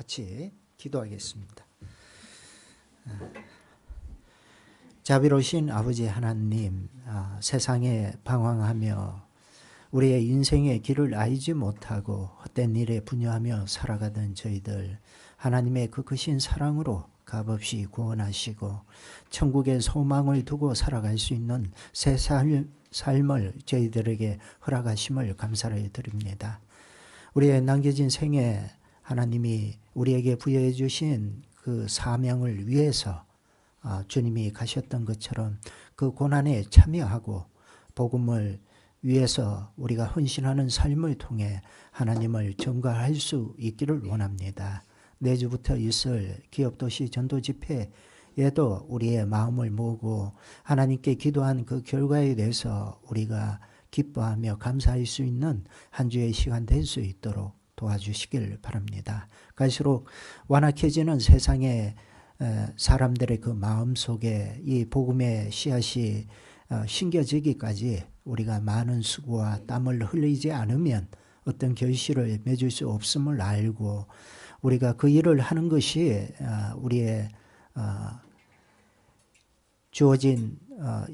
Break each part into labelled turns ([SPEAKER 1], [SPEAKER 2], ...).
[SPEAKER 1] 같이 기도하겠습니다. 자비로우신 아버지 하나님, 세상에 방황하며 우리의 인생의 길을 알지 못하고 헛된 일에 분유하며 살아가던 저희들, 하나님의 그 크신 사랑으로 값없이 구원하시고 천국의 소망을 두고 살아갈 수 있는 새 삶을 저희들에게 허락하심을 감사를 드립니다. 우리의 남겨진 생에 하나님이 우리에게 부여해 주신 그 사명을 위해서 주님이 가셨던 것처럼 그 고난에 참여하고 복음을 위해서 우리가 헌신하는 삶을 통해 하나님을 전가할 수 있기를 원합니다. 내주부터 있을 기업도시 전도집회에도 우리의 마음을 모으고 하나님께 기도한 그 결과에 대해서 우리가 기뻐하며 감사할 수 있는 한 주의 시간 될 수 있도록 도와주시길 바랍니다. 갈수록 완악해지는 세상의 사람들의 그 마음속에 이 복음의 씨앗이 심겨지기까지 우리가 많은 수고와 땀을 흘리지 않으면 어떤 결실을 맺을 수 없음을 알고 우리가 그 일을 하는 것이 우리의 주어진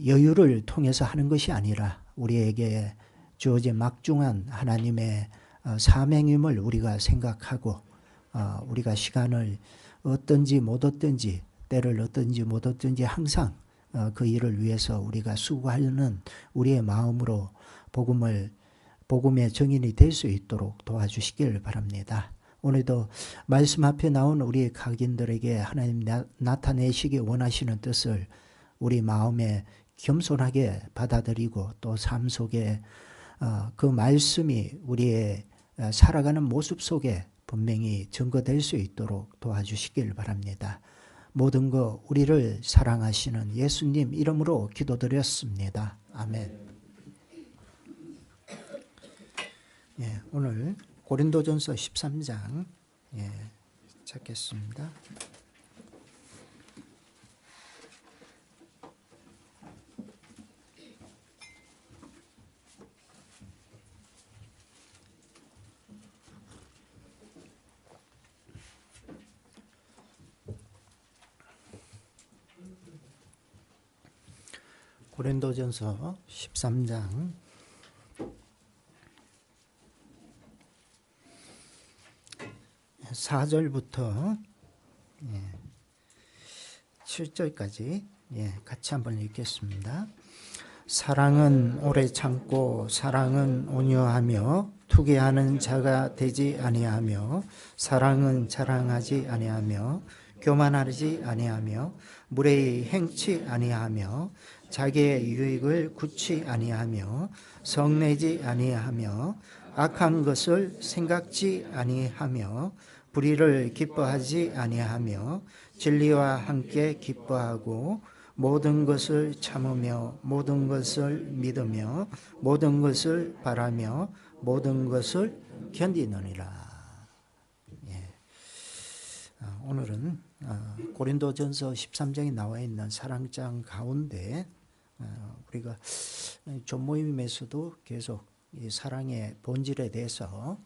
[SPEAKER 1] 여유를 통해서 하는 것이 아니라 우리에게 주어진 막중한 하나님의 사명임을 우리가 생각하고 우리가 시간을 어떤지 못 얻든지 때를 얻든지 못 얻든지 항상 그 일을 위해서 우리가 수고하는 우리의 마음으로 복음의 증인이 될 수 있도록 도와주시길 바랍니다. 오늘도 말씀 앞에 나온 우리 각인들에게 하나님 나타내시기 원하시는 뜻을 우리 마음에 겸손하게 받아들이고 또 삶 속에 그 말씀이 우리의 살아가는 모습 속에 분명히 증거될 수 있도록 도와주시길 바랍니다. 모든 것 우리를 사랑하시는 예수님 이름으로 기도드렸습니다. 아멘. 오늘 고린도전서 13장 찾겠습니다. 고린도전서 13장 4절부터 7절까지 같이 한번 읽겠습니다. 사랑은 오래 참고 사랑은 온유하며 투기하는 자가 되지 아니하며 사랑은 자랑하지 아니하며 교만하지 아니하며 무례히 행치 아니하며 자기의 유익을 굳지 아니하며 성내지 아니하며 악한 것을 생각지 아니하며 불의를 기뻐하지 아니하며 진리와 함께 기뻐하고 모든 것을 참으며 모든 것을 믿으며 모든 것을 바라며 모든 것을 견디느니라. 오늘은 고린도전서 13장에 나와 있는 사랑장 가운데 우리가 존모임에서도 계속 이 사랑의 본질에 대해서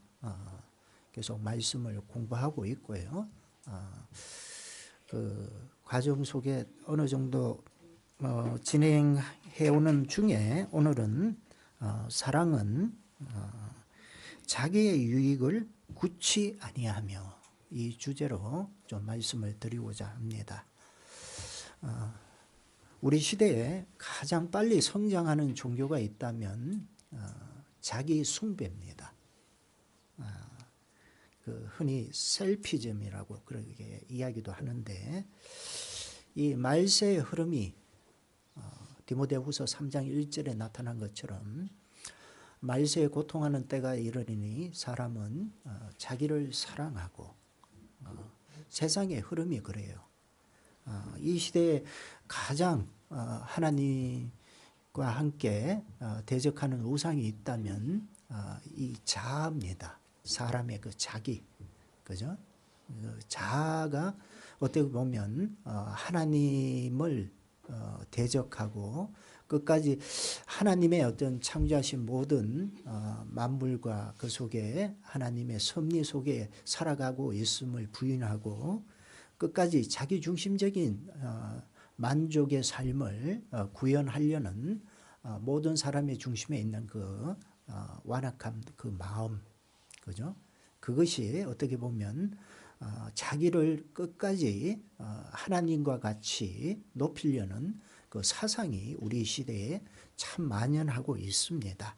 [SPEAKER 1] 계속 말씀을 공부하고 있고요. 그 과정 속에 어느 정도 진행해오는 중에 오늘은 사랑은 자기의 유익을 굳지 아니하며 이 주제로 좀 말씀을 드리고자 합니다. 우리 시대에 가장 빨리 성장하는 종교가 있다면 자기 숭배입니다. 그 흔히 셀피즘이라고 그렇게 이야기도 하는데 이 말세의 흐름이 디모데후서 3장 1절에 나타난 것처럼 말세에 고통하는 때가 이르리니 사람은 자기를 사랑하고 세상의 흐름이 그래요. 이 시대에 가장 하나님과 함께 대적하는 우상이 있다면 이 자아입니다. 사람의 그 자기, 그죠? 그 자아가 어떻게 보면 하나님을 대적하고 끝까지 하나님의 어떤 창조하신 모든 만물과 그 속에 하나님의 섭리 속에 살아가고 있음을 부인하고 끝까지 자기 중심적인 만족의 삶을 구현하려는 모든 사람의 중심에 있는 그 완악함, 그 마음, 그죠? 그것이 어떻게 보면 자기를 끝까지 하나님과 같이 높이려는 그 사상이 우리 시대에 참 만연하고 있습니다.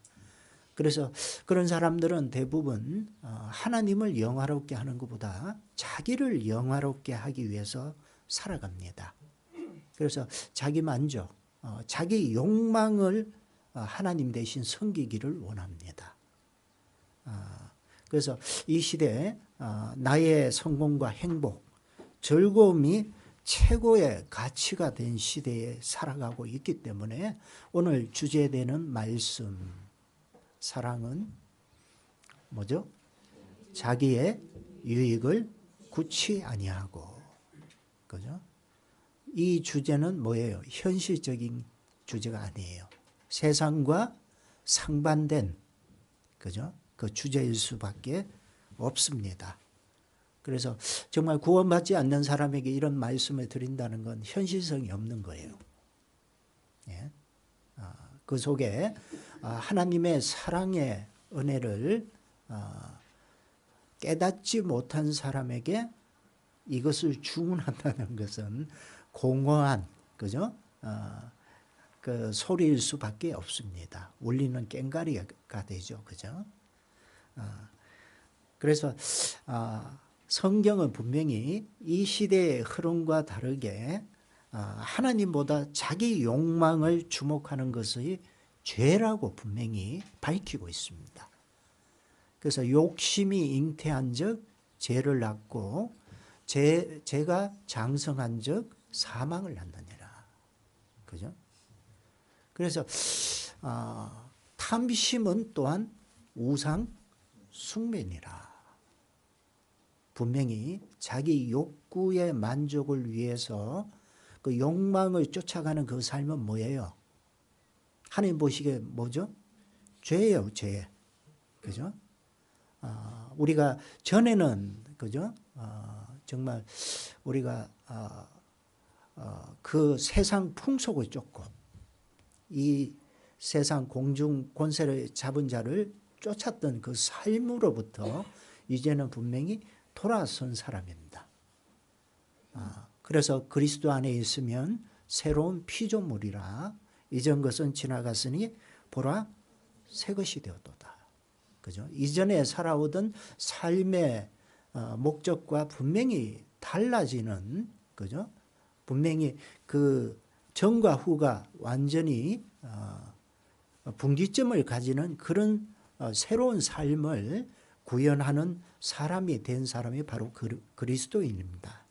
[SPEAKER 1] 그래서 그런 사람들은 대부분 하나님을 영화롭게 하는 것보다 자기를 영화롭게 하기 위해서 살아갑니다. 그래서 자기 만족, 자기 욕망을 하나님 대신 섬기기를 원합니다. 그래서 이 시대에 나의 성공과 행복, 즐거움이 최고의 가치가 된 시대에 살아가고 있기 때문에 오늘 주제되는 말씀, 사랑은 뭐죠? 자기의 유익을 구치 아니하고, 그죠? 이 주제는 뭐예요? 현실적인 주제가 아니에요. 세상과 상반된, 그죠? 그 주제일 수밖에 없습니다. 그래서 정말 구원받지 않는 사람에게 이런 말씀을 드린다는 건 현실성이 없는 거예요. 예? 그 속에 하나님의 사랑의 은혜를 깨닫지 못한 사람에게 이것을 주문한다는 것은 공허한, 그죠? 그 소리일 수밖에 없습니다. 울리는 꽹과리가 되죠, 그죠? 그래서 성경은 분명히 이 시대의 흐름과 다르게 하나님보다 자기 욕망을 주목하는 것이 죄라고 분명히 밝히고 있습니다. 그래서 욕심이 잉태한 적 죄를 낳고 죄가 장성한 적 사망을 낳느니라. 그죠? 그래서 탐심은 또한 우상 숭배니라. 분명히 자기 욕구의 만족을 위해서 그 욕망을 쫓아가는 그 삶은 뭐예요? 하나님 보시기에 뭐죠? 죄예요, 죄. 그죠? 우리가 전에는, 그죠? 정말 우리가 그 세상 풍속을 쫓고 이 세상 공중 권세를 잡은 자를 쫓았던 그 삶으로부터 이제는 분명히 돌아선 사람입니다. 그래서 그리스도 안에 있으면 새로운 피조물이라 이전 것은 지나갔으니 보라 새 것이 되었도다. 그죠? 이전에 살아오던 삶의 목적과 분명히 달라지는, 그죠? 분명히 그 전과 후가 완전히 분기점을 가지는 그런 새로운 삶을 구현하는 사람이 된 사람이 바로 그리스도인입니다.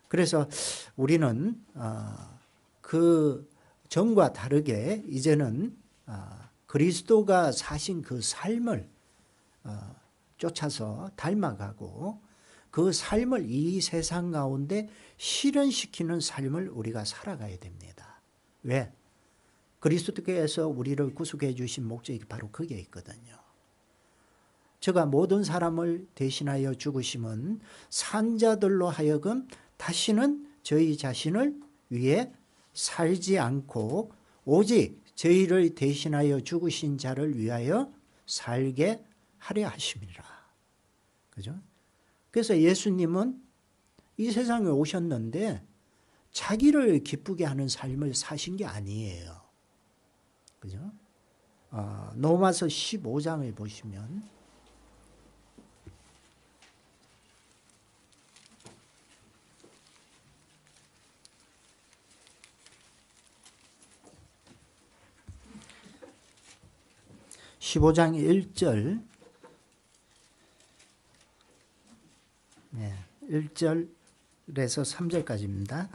[SPEAKER 1] 그래서 우리는 그 전과 다르게 이제는 그리스도가 사신 그 삶을 쫓아서 닮아가고 그 삶을 이 세상 가운데 실현시키는 삶을 우리가 살아가야 됩니다. 왜? 그리스도께서 우리를 구속해 주신 목적이 바로 거기에 있거든요. 저가 모든 사람을 대신하여 죽으심은 산자들로 하여금 다시는 저희 자신을 위해 살지 않고 오직 저희를 대신하여 죽으신 자를 위하여 살게 하려 하심이라. 그죠? 그래서 예수님은 이 세상에 오셨는데 자기를 기쁘게 하는 삶을 사신 게 아니에요. 그죠? 로마서 15장을 보시면 15장 1절 1절에서 3절까지입니다.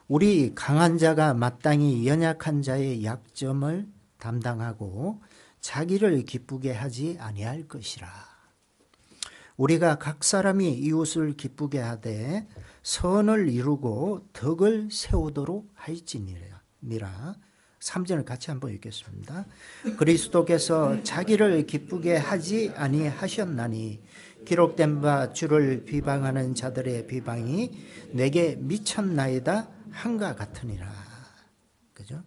[SPEAKER 1] 우리 강한 자가 마땅히 연약한 자의 약점을 담당하고 자기를 기쁘게 하지 아니할 것이라. 우리가 각 사람이 이웃을 기쁘게 하되 선을 이루고 덕을 세우도록 할지니라. 3절을 같이 한번 읽겠습니다. 그리스도께서 자기를 기쁘게 하지 아니하셨나니 기록된 바 주를 비방하는 자들의 비방이 내게 미쳤나이다 한가 같으니라. 그죠?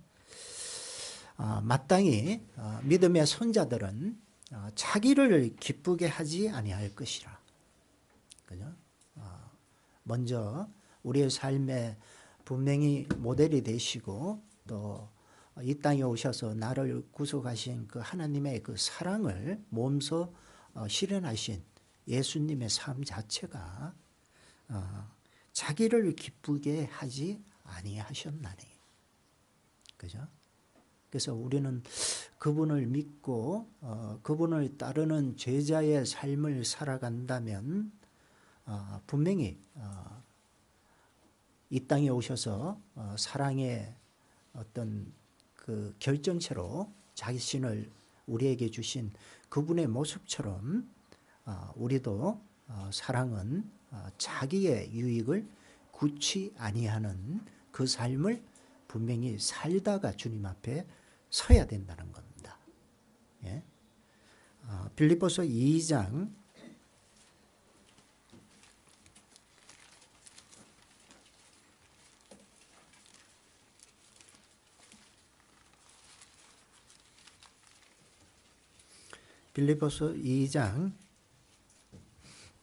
[SPEAKER 1] 마땅히 믿음의 손자들은 자기를 기쁘게 하지 아니할 것이라. 그죠? 먼저 우리의 삶에 분명히 모델이 되시고 또 이 땅에 오셔서 나를 구속하신 그 하나님의 그 사랑을 몸소 실현하신 예수님의 삶 자체가 자기를 기쁘게 하지 아니하셨나니. 그죠? 그래서 우리는 그분을 믿고 그분을 따르는 제자의 삶을 살아간다면 분명히 이 땅에 오셔서 사랑의 어떤 그 결정체로 자신을 우리에게 주신 그분의 모습처럼 우리도 사랑은 자기의 유익을 굳이 아니하는 그 삶을 분명히 살다가 주님 앞에 서야 된다는 겁니다. 예? 빌립보서 2장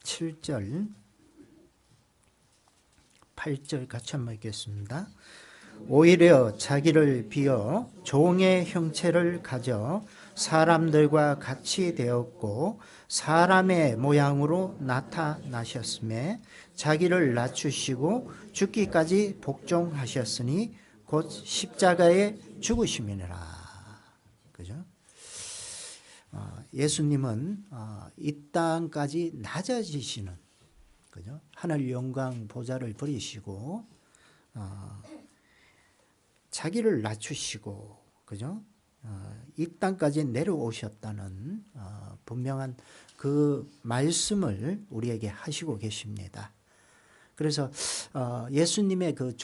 [SPEAKER 1] 7절 8절 같이 한번 읽겠습니다. 오히려 자기를 비어 종의 형체를 가져 사람들과 같이 되었고 사람의 모양으로 나타나셨음에 자기를 낮추시고 죽기까지 복종하셨으니 곧 십자가에 죽으심이니라. 그죠? 예수님은 이 땅까지 낮아지시는, 그죠? 하늘 영광 보좌를 버리시고 자기를 낮추시고, 그죠? 이 땅까지 내려오셨다는 분명한 그 말씀을 우리에게 하시고 계십니다. 그래서 예수님의 그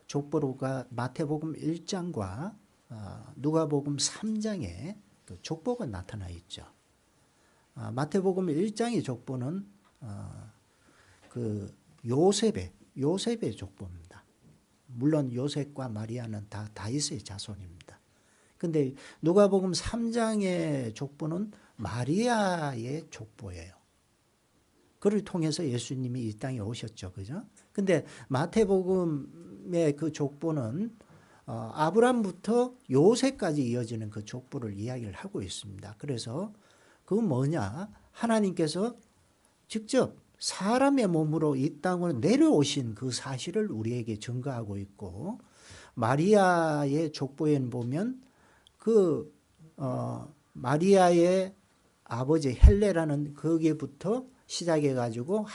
[SPEAKER 1] 족보로가 마태복음 1장과 누가복음 3장에 그 족보가 나타나 있죠. 마태복음 1장의 족보는 그 요셉의 족보입니다. 물론 요셉과 마리아는 다 다윗의 자손입니다. 근데 누가복음 3장의 족보는 마리아의 족보예요. 그를 통해서 예수님이 이 땅에 오셨죠. 그죠? 근데 마태복음의 그 족보는 아브람부터 요셉까지 이어지는 그 족보를 이야기를 하고 있습니다. 그래서 그건 뭐냐? 하나님께서 직접 사람의 몸으로 이 땅으로 내려오신 그 사실을 우리에게 증거하고 있고, 마리아의 족보에 보면 그 마리아의 아버지 헬레라는 거기에부터 시작해 가지고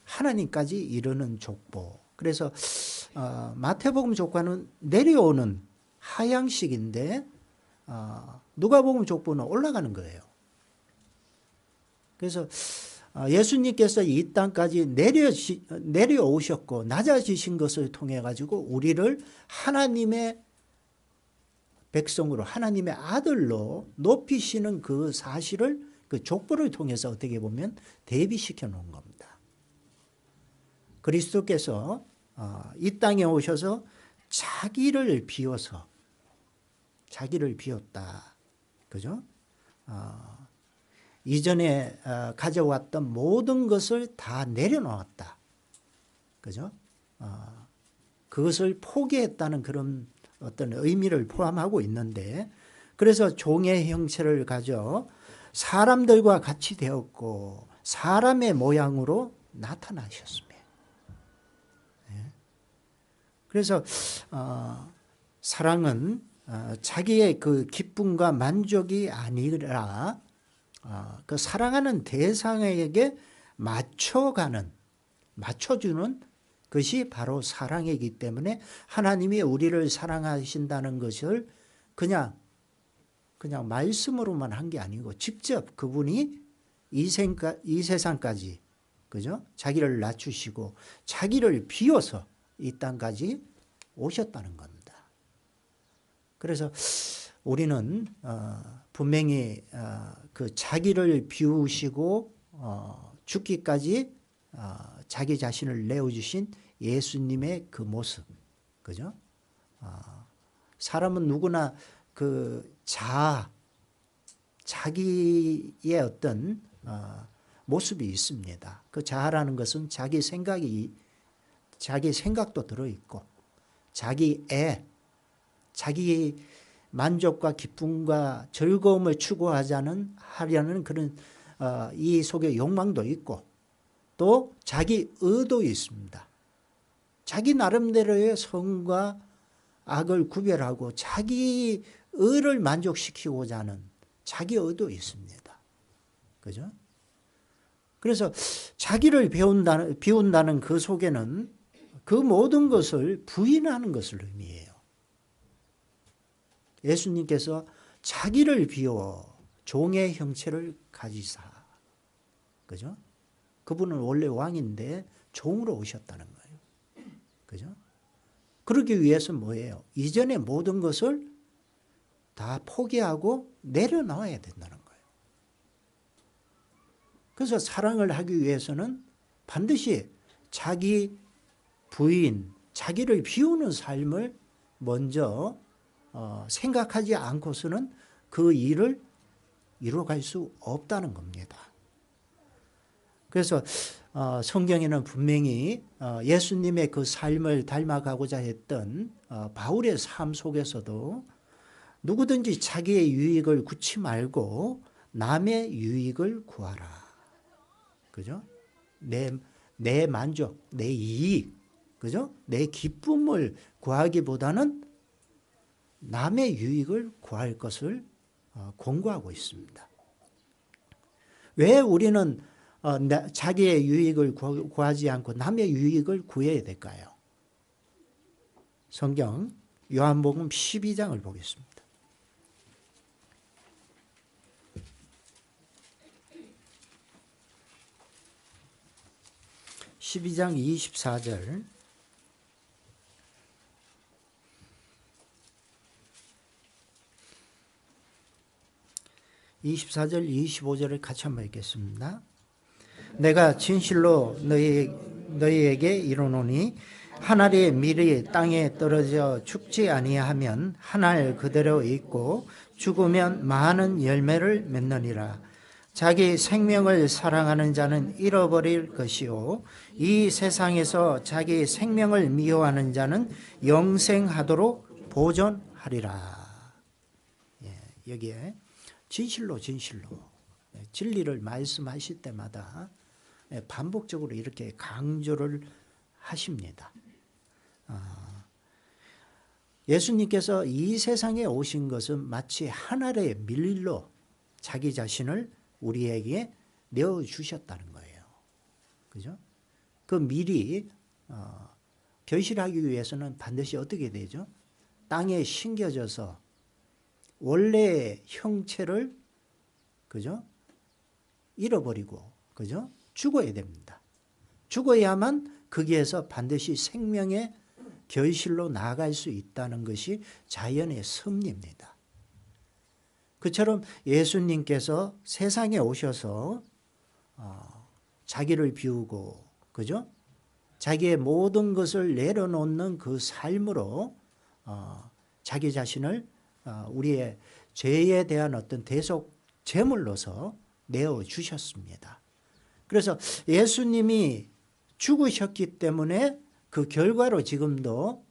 [SPEAKER 1] 하나님까지 이르는 족보. 그래서 마태복음 족보는 내려오는 하향식인데 누가복음 족보는 올라가는 거예요. 그래서 예수님께서 이 땅까지 내려오셨고 낮아지신 것을 통해 가지고 우리를 하나님의 백성으로, 하나님의 아들로 높이시는 그 사실을 그 족보를 통해서 어떻게 보면 대비시켜 놓은 겁니다. 그리스도께서 이 땅에 오셔서 자기를 비웠다. 그죠? 이전에 가져왔던 모든 것을 다 내려놓았다. 그죠? 그것을 포기했다는 그런 어떤 의미를 포함하고 있는데, 그래서 종의 형체를 가져 사람들과 같이 되었고 사람의 모양으로 나타나셨습니다. 그래서 사랑은 자기의 그 기쁨과 만족이 아니라 그 사랑하는 대상에게 맞춰주는 것이 바로 사랑이기 때문에 하나님이 우리를 사랑하신다는 것을 그냥 말씀으로만 한 게 아니고 직접 그분이 이 세상까지, 그죠? 자기를 낮추시고 자기를 비워서 이 땅까지 오셨다는 겁니다. 그래서 우리는 분명히 그 자기를 비우시고 죽기까지 자기 자신을 내어주신 예수님의 그 모습, 그죠? 사람은 누구나 그 자기의 어떤 모습이 있습니다. 그 자아라는 것은 자기 생각도 들어있고 자기 만족과 기쁨과 즐거움을 하려는 그런 이 속에 욕망도 있고 또 자기 의도 있습니다. 자기 나름대로의 선과 악을 구별하고 자기 의를 만족시키고자 하는 자기 의도 있습니다. 그죠? 그래서 자기를 비운다는 그 속에는 그 모든 것을 부인하는 것을 의미해요. 예수님께서 자기를 비워 종의 형체를 가지사. 그죠? 그분은 원래 왕인데 종으로 오셨다는 거예요. 그죠? 그러기 위해서 뭐예요? 이전의 모든 것을 다 포기하고 내려놔야 된다는 거예요. 그래서 사랑을 하기 위해서는 반드시 자기 부인, 자기를 비우는 삶을 먼저 생각하지 않고서는 그 일을 이루어갈 수 없다는 겁니다. 그래서 성경에는 분명히 예수님의 그 삶을 닮아가고자 했던 바울의 삶 속에서도 누구든지 자기의 유익을 구치 말고 남의 유익을 구하라. 그죠? 내 만족, 내 이익, 그죠? 내 기쁨을 구하기보다는 남의 유익을 구할 것을 권고하고 있습니다. 왜 우리는 자기의 유익을 구하지 않고 남의 유익을 구해야 될까요? 성경 요한복음 12장을 보겠습니다. 12장 24절. (24절) 25절을 같이 한번 읽겠습니다. 내가 진실로 너희에게 이르노니 한 알의 밀이 땅에 떨어져 죽지 아니하면 한 알 그대로 있고 죽으면 많은 열매를 맺느니라. 자기 생명을 사랑하는 자는 잃어버릴 것이요 이 세상에서 자기 생명을 미워하는 자는 영생하도록 보존하리라. 여기에 진실로 진리를 말씀하실 때마다 반복적으로 이렇게 강조를 하십니다. 예수님께서 이 세상에 오신 것은 마치 한 알의 밀로 자기 자신을 우리에게 내어주셨다는 거예요. 그죠? 그 밀이 결실하기 위해서는 반드시 어떻게 되죠? 땅에 심겨져서 원래의 형체를, 그죠? 잃어버리고, 그죠? 죽어야 됩니다. 죽어야만 거기에서 반드시 생명의 결실로 나아갈 수 있다는 것이 자연의 섭리입니다. 그처럼 예수님께서 세상에 오셔서 자기를 비우고, 그죠? 자기의 모든 것을 내려놓는 그 삶으로 자기 자신을 우리의 죄에 대한 어떤 대속 제물로서 내어주셨습니다. 그래서 예수님이 죽으셨기 때문에 그 결과로 지금도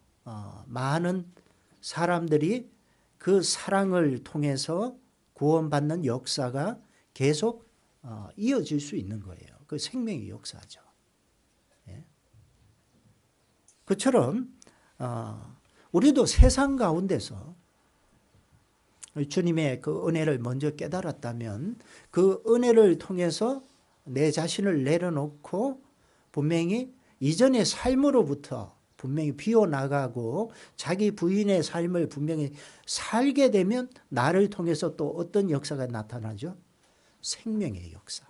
[SPEAKER 1] 많은 사람들이 그 사랑을 통해서 구원받는 역사가 계속 이어질 수 있는 거예요. 그 생명의 역사죠. 그처럼 우리도 세상 가운데서 주님의 그 은혜를 먼저 깨달았다면 그 은혜를 통해서 내 자신을 내려놓고 분명히 이전의 삶으로부터 분명히 비워나가고 자기 부인의 삶을 분명히 살게 되면 나를 통해서 또 어떤 역사가 나타나죠? 생명의 역사.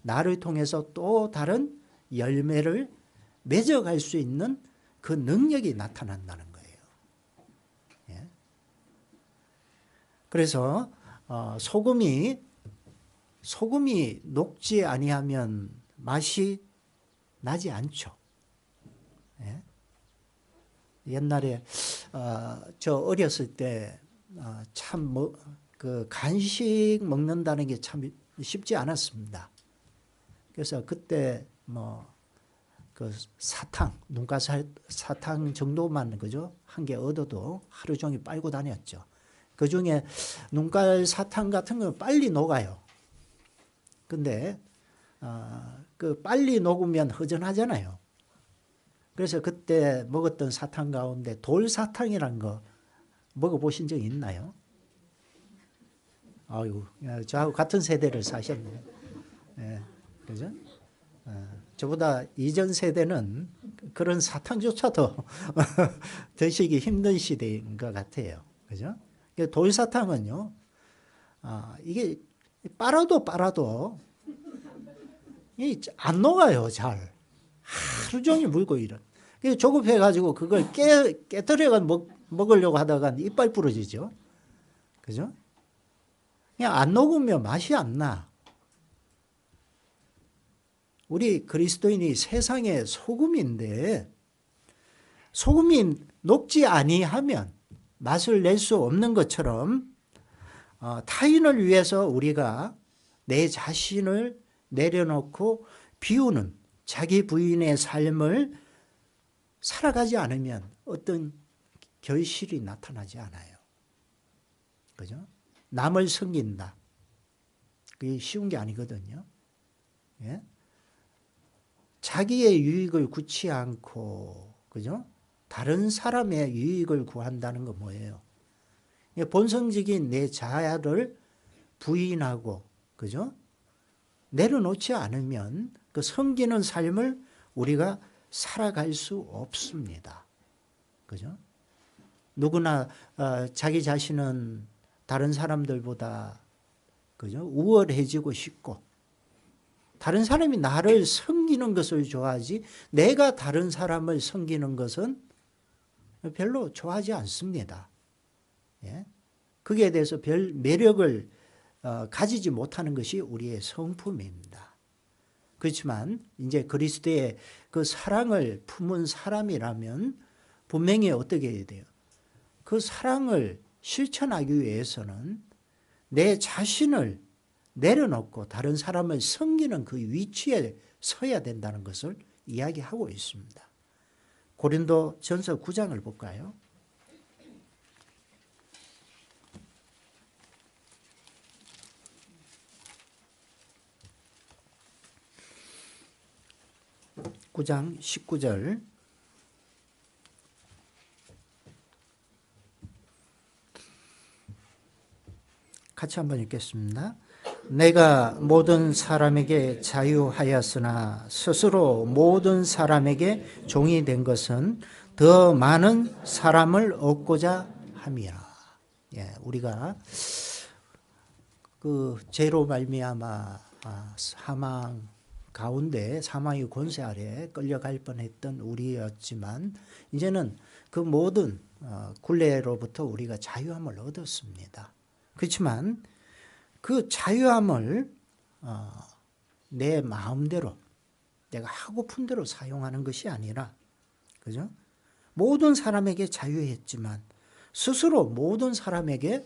[SPEAKER 1] 나를 통해서 또 다른 열매를 맺어갈 수 있는 그 능력이 나타난다는 거예요. 그래서 소금이 녹지 아니하면 맛이 나지 않죠. 예? 옛날에 저 어렸을 때 참 그 간식 먹는다는 게 참 쉽지 않았습니다. 그래서 그때 그 사탕, 눈가 사탕 정도만 그죠? 한 개 얻어도 하루 종일 빨고 다녔죠. 그 중에 눈깔 사탕 같은 건 빨리 녹아요. 근데 그 빨리 녹으면 허전하잖아요. 그래서 그때 먹었던 사탕 가운데 돌사탕이란 거 먹어보신 적 있나요? 아유, 저하고 같은 세대를 사셨네요. 예, 그죠? 저보다 이전 세대는 그런 사탕조차도 드시기 힘든 시대인 것 같아요. 그죠? 돌사탕은요, 이게 빨아도 안 녹아요, 잘. 하루 종일 물고 이런. 조급해가지고 그걸 깨뜨려가 먹으려고 하다가 이빨 부러지죠. 그죠? 그냥 안 녹으면 맛이 안 나. 우리 그리스도인이 세상의 소금인데 소금이 녹지 아니하면 맛을 낼 수 없는 것처럼 타인을 위해서 우리가 내 자신을 내려놓고 비우는 자기 부인의 삶을 살아가지 않으면 어떤 결실이 나타나지 않아요. 그죠? 남을 섬긴다. 그게 쉬운 게 아니거든요. 예? 자기의 유익을 구치 않고, 그죠? 다른 사람의 유익을 구한다는 건 뭐예요? 본성적인 내 자아를 부인하고, 그죠? 내려놓지 않으면 그 섬기는 삶을 우리가 살아갈 수 없습니다. 그죠? 누구나 자기 자신은 다른 사람들보다 그죠? 우월해지고 싶고 다른 사람이 나를 섬기는 것을 좋아하지 내가 다른 사람을 섬기는 것은 별로 좋아하지 않습니다. 예? 거기에 대해서 별 매력을 가지지 못하는 것이 우리의 성품입니다. 그렇지만 이제 그리스도의 그 사랑을 품은 사람이라면 분명히 어떻게 해야 돼요? 그 사랑을 실천하기 위해서는 내 자신을 내려놓고 다른 사람을 섬기는 그 위치에 서야 된다는 것을 이야기하고 있습니다. 고린도 전서 9장을 볼까요? (9장) 19절 같이 한번 읽겠습니다. 내가 모든 사람에게 자유하였으나 스스로 모든 사람에게 종이 된 것은 더 많은 사람을 얻고자 함이라. 예, 우리가 그 죄로 말미암아 사망 가운데 사망의 권세 아래 끌려갈 뻔했던 우리였지만 이제는 그 모든 굴레로부터 우리가 자유함을 얻었습니다. 그렇지만 그 자유함을 내 마음대로 내가 하고픈 대로 사용하는 것이 아니라 그죠? 모든 사람에게 자유했지만 스스로 모든 사람에게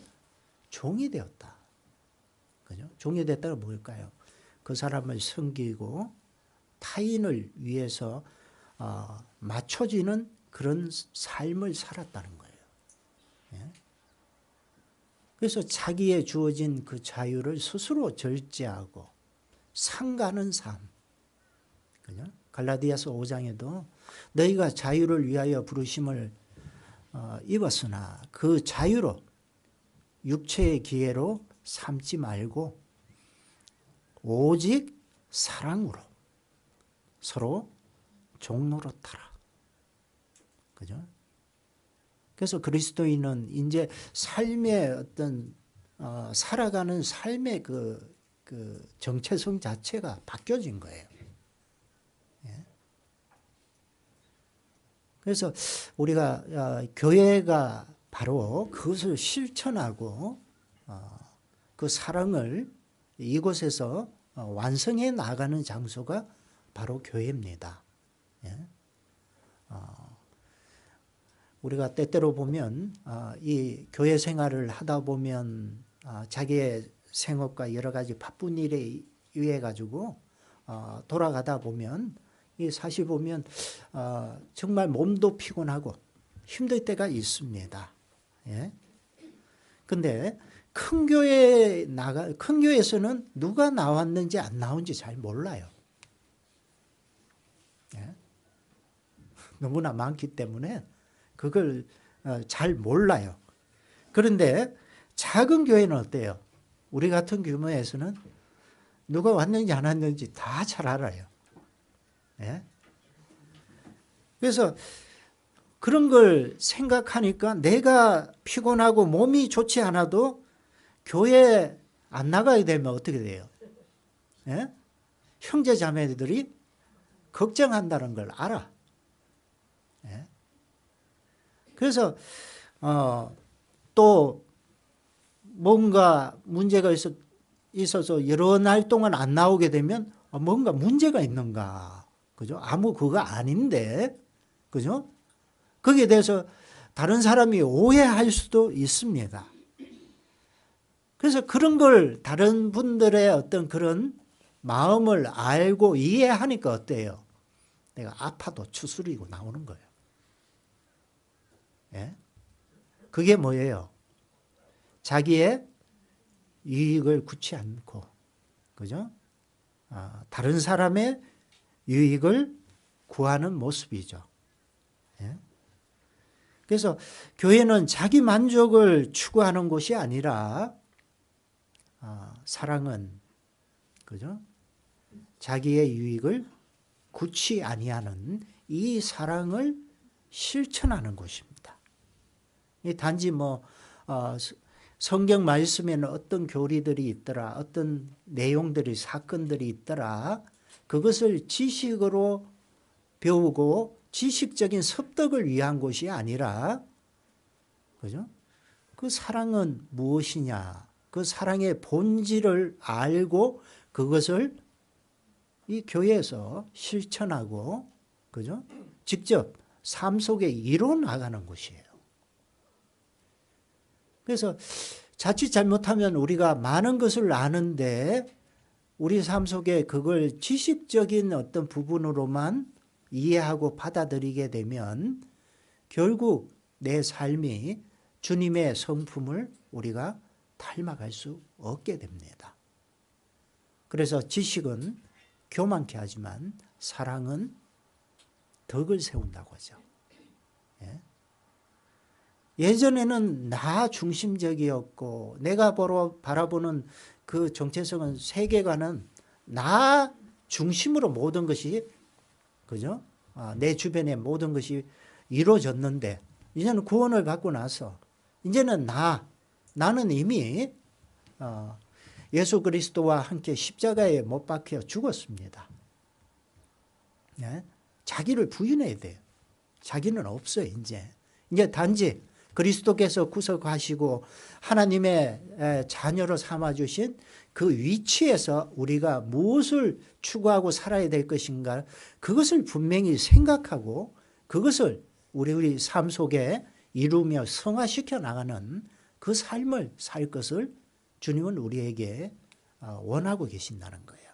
[SPEAKER 1] 종이 되었다. 그죠? 종이 됐다가 뭘까요? 그 사람을 섬기고 타인을 위해서 맞춰지는 그런 삶을 살았다는 거예요. 예? 그래서 자기의 주어진 그 자유를 스스로 절제하고 상가는 삶. 그죠? 갈라디아서 5장에도 너희가 자유를 위하여 부르심을 입었으나 그 자유로 육체의 기회로 삼지 말고 오직 사랑으로 서로 종노릇하라. 그죠? 그래서 그리스도인은 이제 삶의 어떤 살아가는 삶의 그 정체성 자체가 바뀌어진 거예요. 예. 그래서 우리가 교회가 바로 그것을 실천하고 그 사랑을 이곳에서 완성해 나가는 장소가 바로 교회입니다. 예? 우리가 때때로 보면 이 교회 생활을 하다 보면 자기의 생업과 여러 가지 바쁜 일에 의해 가지고 돌아가다 보면 이 사실 보면 정말 몸도 피곤하고 힘들 때가 있습니다. 예? 근데 큰 교회에서는 누가 나왔는지 안 나온지 잘 몰라요. 예? 너무나 많기 때문에 그걸 잘 몰라요. 그런데 작은 교회는 어때요? 우리 같은 규모에서는 누가 왔는지 안 왔는지 다 잘 알아요. 예? 그래서 그런 걸 생각하니까 내가 피곤하고 몸이 좋지 않아도 교회 안 나가야 되면 어떻게 돼요? 예? 형제 자매들이 걱정한다는 걸 알아. 예? 그래서 또 뭔가 문제가 있어서 여러 날 동안 안 나오게 되면 뭔가 문제가 있는가, 그죠? 아무 그거 아닌데, 그죠? 거기에 대해서 다른 사람이 오해할 수도 있습니다. 그래서 그런 걸 다른 분들의 어떤 그런 마음을 알고 이해하니까 어때요? 내가 아파도 추스리고 나오는 거예요. 예? 그게 뭐예요? 자기의 유익을 구치 않고, 그죠? 다른 사람의 유익을 구하는 모습이죠. 예? 그래서 교회는 자기 만족을 추구하는 곳이 아니라 사랑은, 그죠? 자기의 유익을 구치 아니하는 이 사랑을 실천하는 곳입니다. 단지 성경 말씀에는 어떤 교리들이 있더라, 어떤 내용들이, 사건들이 있더라, 그것을 지식으로 배우고 지식적인 습득을 위한 것이 아니라, 그죠? 그 사랑은 무엇이냐, 그 사랑의 본질을 알고 그것을 이 교회에서 실천하고, 그죠? 직접 삶 속에 이뤄 나가는 것이에요. 그래서 자칫 잘못하면 우리가 많은 것을 아는데 우리 삶 속에 그걸 지식적인 어떤 부분으로만 이해하고 받아들이게 되면 결국 내 삶이 주님의 성품을 우리가 닮아갈 수 없게 됩니다. 그래서 지식은 교만케 하지만 사랑은 덕을 세운다고 하죠. 예? 예전에는 나 중심적이었고 내가 바라보는 그 정체성은, 세계관은 나 중심으로 모든 것이, 그죠? 내 주변의 모든 것이 이루어졌는데 이제는 구원을 받고 나서 이제는 나는 이미 예수 그리스도와 함께 십자가에 못 박혀 죽었습니다. 네? 자기를 부인해야 돼요. 자기는 없어요. 이제 단지 그리스도께서 구속하시고 하나님의 자녀로 삼아주신 그 위치에서 우리가 무엇을 추구하고 살아야 될 것인가, 그것을 분명히 생각하고 그것을 우리 삶 속에 이루며 성화시켜 나가는 그 삶을 살 것을 주님은 우리에게 원하고 계신다는 거예요.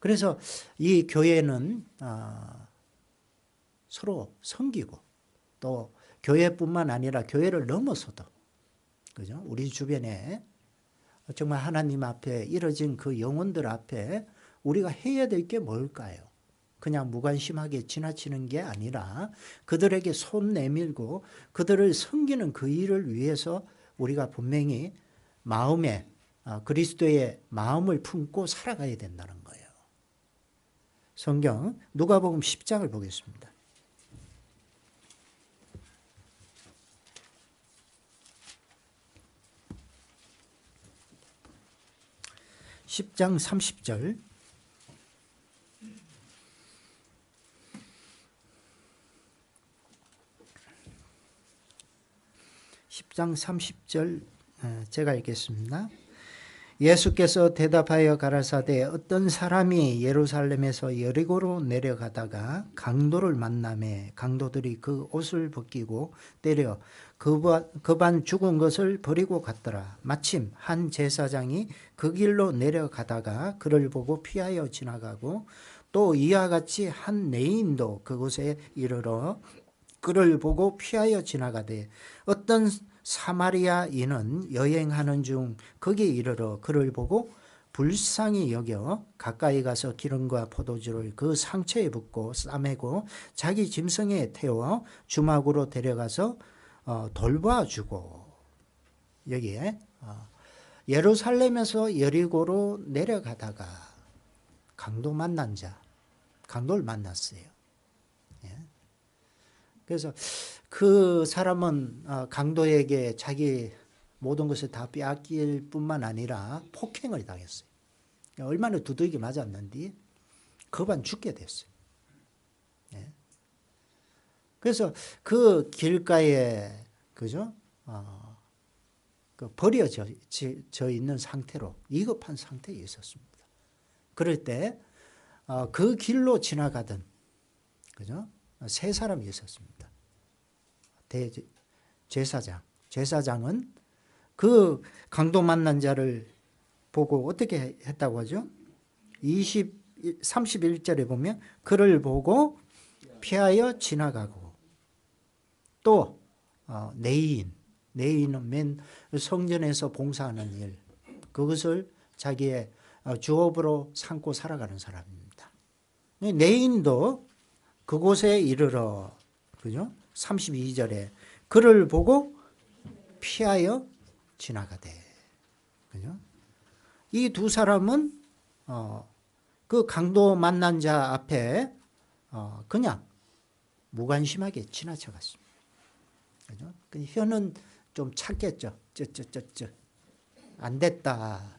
[SPEAKER 1] 그래서 이 교회는 서로 섬기고, 또 교회뿐만 아니라 교회를 넘어서도, 그죠? 우리 주변에 정말 하나님 앞에 이뤄진 그 영혼들 앞에 우리가 해야 될 게 뭘까요? 그냥 무관심하게 지나치는 게 아니라 그들에게 손 내밀고 그들을 섬기는 그 일을 위해서 우리가 분명히 마음에 그리스도의 마음을 품고 살아가야 된다는 거예요. 성경 누가복음 10장을 보겠습니다. 10장 30절. 10장 30절 제가 읽겠습니다. 예수께서 대답하여 가라사대 어떤 사람이 예루살렘에서 여리고로 내려가다가 강도를 만나매 강도들이 그 옷을 벗기고 때려 그반 죽은 것을 버리고 갔더라. 마침 한 제사장이 그 길로 내려가다가 그를 보고 피하여 지나가고 또 이와 같이 한 레위인도 그곳에 이르러 그를 보고 피하여 지나가되 어떤 사마리아인은 여행하는 중 거기에 이르러 그를 보고 불쌍히 여겨 가까이 가서 기름과 포도주를 그 상처에 붓고 싸매고 자기 짐승에 태워 주막으로 데려가서 돌봐주고. 여기에 예루살렘에서 여리고로 내려가다가 강도를 만났어요. 그래서 그 사람은 강도에게 자기 모든 것을 다 빼앗길 뿐만 아니라 폭행을 당했어요. 얼마나 두들겨 맞았는지 그반 죽게 됐어요. 그래서 그 길가에 그죠? 버려져 있는 상태로 위급한 상태에 있었습니다. 그럴 때 그 길로 지나가던 그죠? 세 사람이 있었습니다. 제사장은 그 강도 만난 자를 보고 어떻게 했다고 하죠? 31절에 보면 그를 보고 피하여 지나가고 또 레위인은 맨 성전에서 봉사하는 일 그것을 자기의 주업으로 삼고 살아가는 사람입니다. 레위인도 그곳에 이르러 그죠? 32절에 그를 보고 피하여 지나가되 그죠? 이 두 사람은 그 강도 만난 자 앞에 그냥 무관심하게 지나쳐갔습니다. 그죠? 혀는 좀 찼겠죠. 안 됐다.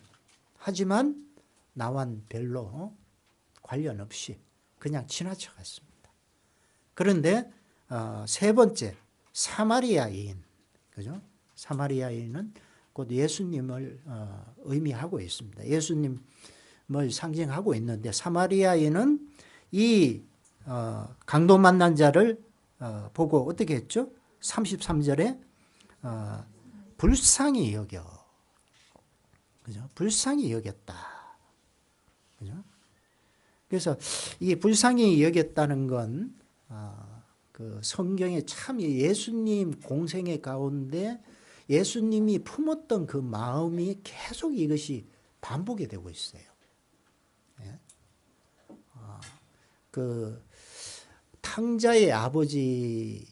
[SPEAKER 1] 하지만 나와는 별로 관련 없이 그냥 지나쳐갔습니다. 그런데 세 번째 사마리아인, 그죠? 사마리아인은 곧 예수님을 의미하고 있습니다. 예수님을 상징하고 있는데 사마리아인은 이 강도 만난 자를 보고 어떻게 했죠? 33절에 불쌍히 여겨, 그죠? 불쌍히 여겼다, 그죠? 그래서 이 불쌍히 여겼다는 건 그 성경에 참 예수님 공생의 가운데 예수님이 품었던 그 마음이 계속 이것이 반복이 되고 있어요. 그 탕자의 아버지의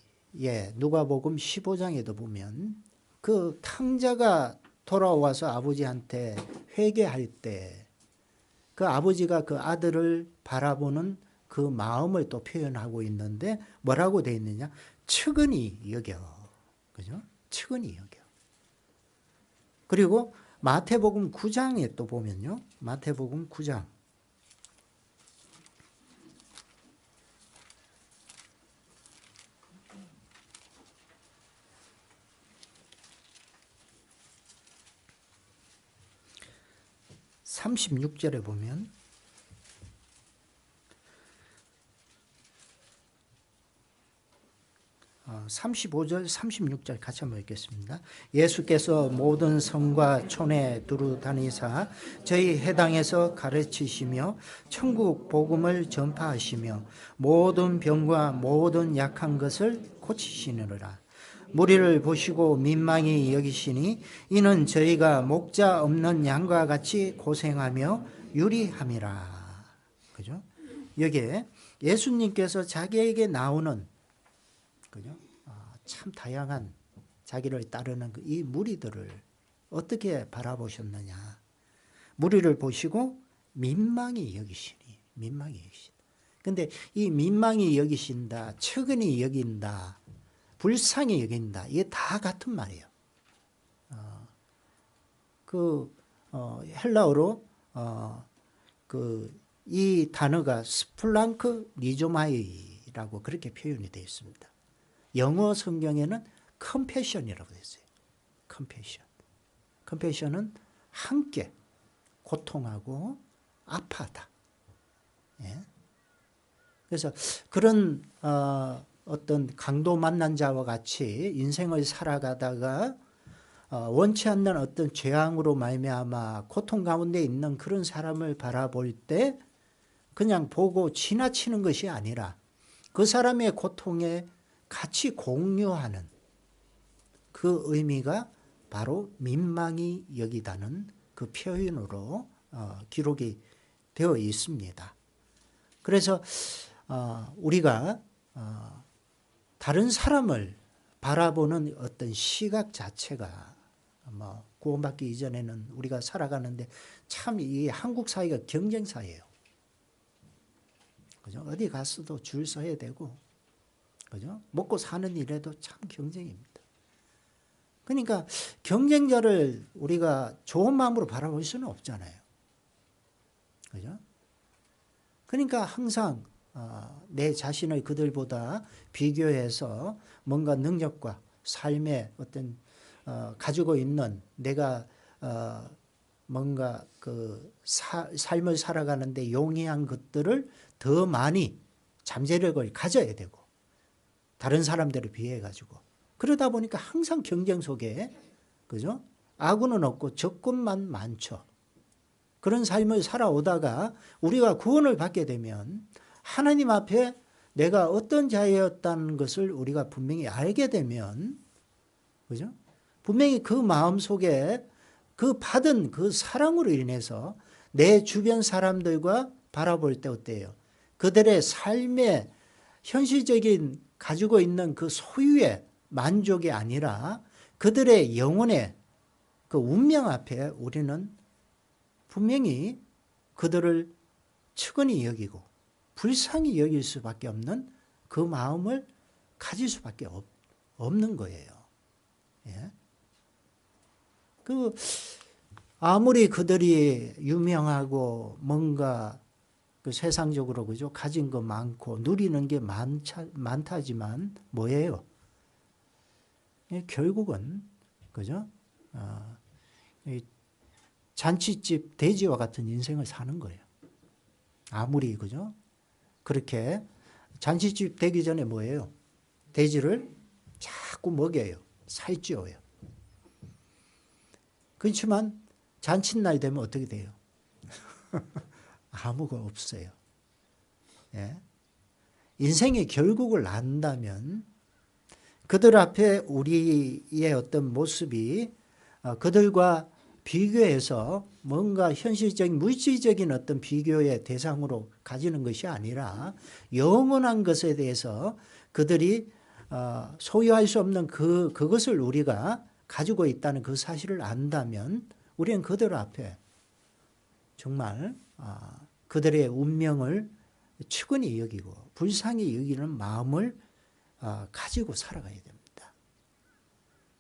[SPEAKER 1] 누가복음 15장에도 보면 그 탕자가 돌아와서 아버지한테 회개할 때 그 아버지가 그 아들을 바라보는 그 마음을 또 표현하고 있는데 뭐라고 되어 있느냐? 측은히 여겨. 그죠? 측은히 여겨. 그리고 마태복음 9장에 또 보면요. 마태복음 9장. (36절에) 보면 35절 36절 같이 한번 읽겠습니다. 예수께서 모든 성과 촌에 두루 다니사 저희 회당에서 가르치시며 천국 복음을 전파하시며 모든 병과 모든 약한 것을 고치시느니라. 무리를 보시고 민망히 여기시니 이는 저희가 목자 없는 양과 같이 고생하며 유리함이라. 그죠? 여기에 예수님께서 자기에게 나오는 그죠? 참 다양한 자기를 따르는 이 무리들을 어떻게 바라보셨느냐? 무리를 보시고 민망히 여기시니, 민망히 여기시니. 근데 이 민망히 여기신다, 측은히 여긴다, 불쌍히 여긴다, 이게 다 같은 말이에요. 헬라어로 이 단어가 스플랑크 리조마이라고 그렇게 표현이 되어 있습니다. 영어 성경에는 컴패션이라고 되어 있어요. 컴패션. 컴패션은 함께 고통하고 아파하다. 예? 그래서 그런 어떤 강도 만난 자와 같이 인생을 살아가다가 원치 않는 어떤 재앙으로 말미암아 고통 가운데 있는 그런 사람을 바라볼 때 그냥 보고 지나치는 것이 아니라 그 사람의 고통에 같이 공유하는 그 의미가 바로 민망히 여기다는 그 표현으로 기록이 되어 있습니다. 그래서 우리가 다른 사람을 바라보는 어떤 시각 자체가 구원받기 이전에는 우리가 살아가는데 참 이 한국 사회가 경쟁 사회예요. 그죠? 어디 가서도 줄 서야 되고, 그죠? 먹고 사는 일에도 참 경쟁입니다. 그러니까 경쟁자를 우리가 좋은 마음으로 바라볼 수는 없잖아요. 그죠? 그러니까 항상 내 자신을 그들보다 비교해서 뭔가 능력과 삶의 어떤 가지고 있는 내가 뭔가 그 삶을 살아가는데 용이한 것들을 더 많이 잠재력을 가져야 되고 다른 사람들에 비해 가지고 그러다 보니까 항상 경쟁 속에 그죠? 아군은 없고 적군만 많죠. 그런 삶을 살아오다가 우리가 구원을 받게 되면 하나님 앞에 내가 어떤 자였다는 것을 우리가 분명히 알게 되면 그죠? 분명히 그 마음 속에 그 받은 그 사랑으로 인해서 내 주변 사람들과 바라볼 때 어때요? 그들의 삶의 현실적인 가지고 있는 그 소유의 만족이 아니라 그들의 영혼의 그 운명 앞에 우리는 분명히 그들을 측은히 여기고 불쌍히 여길 수밖에 없는 그 마음을 가질 수밖에 없는 거예요. 예? 아무리 그들이 유명하고 뭔가 그 세상적으로 그죠? 가진 거 많고 누리는 게 많다지만 뭐예요? 결국은 그죠? 잔치집 돼지와 같은 인생을 사는 거예요. 아무리 그죠? 그렇게 잔치집 되기 전에 뭐예요? 돼지를 자꾸 먹여요. 살찌워요. 그렇지만 잔칫날 되면 어떻게 돼요? 아무가 없어요. 예? 인생의 결국을 안다면 그들 앞에 우리의 어떤 모습이 그들과 비교해서 뭔가 현실적인 물질적인 어떤 비교의 대상으로 가지는 것이 아니라 영원한 것에 대해서 그들이 소유할 수 없는 그것을 우리가 가지고 있다는 그 사실을 안다면 우리는 그들 앞에 정말 그들의 운명을 측은히 여기고 불쌍히 여기는 마음을 가지고 살아가야 됩니다.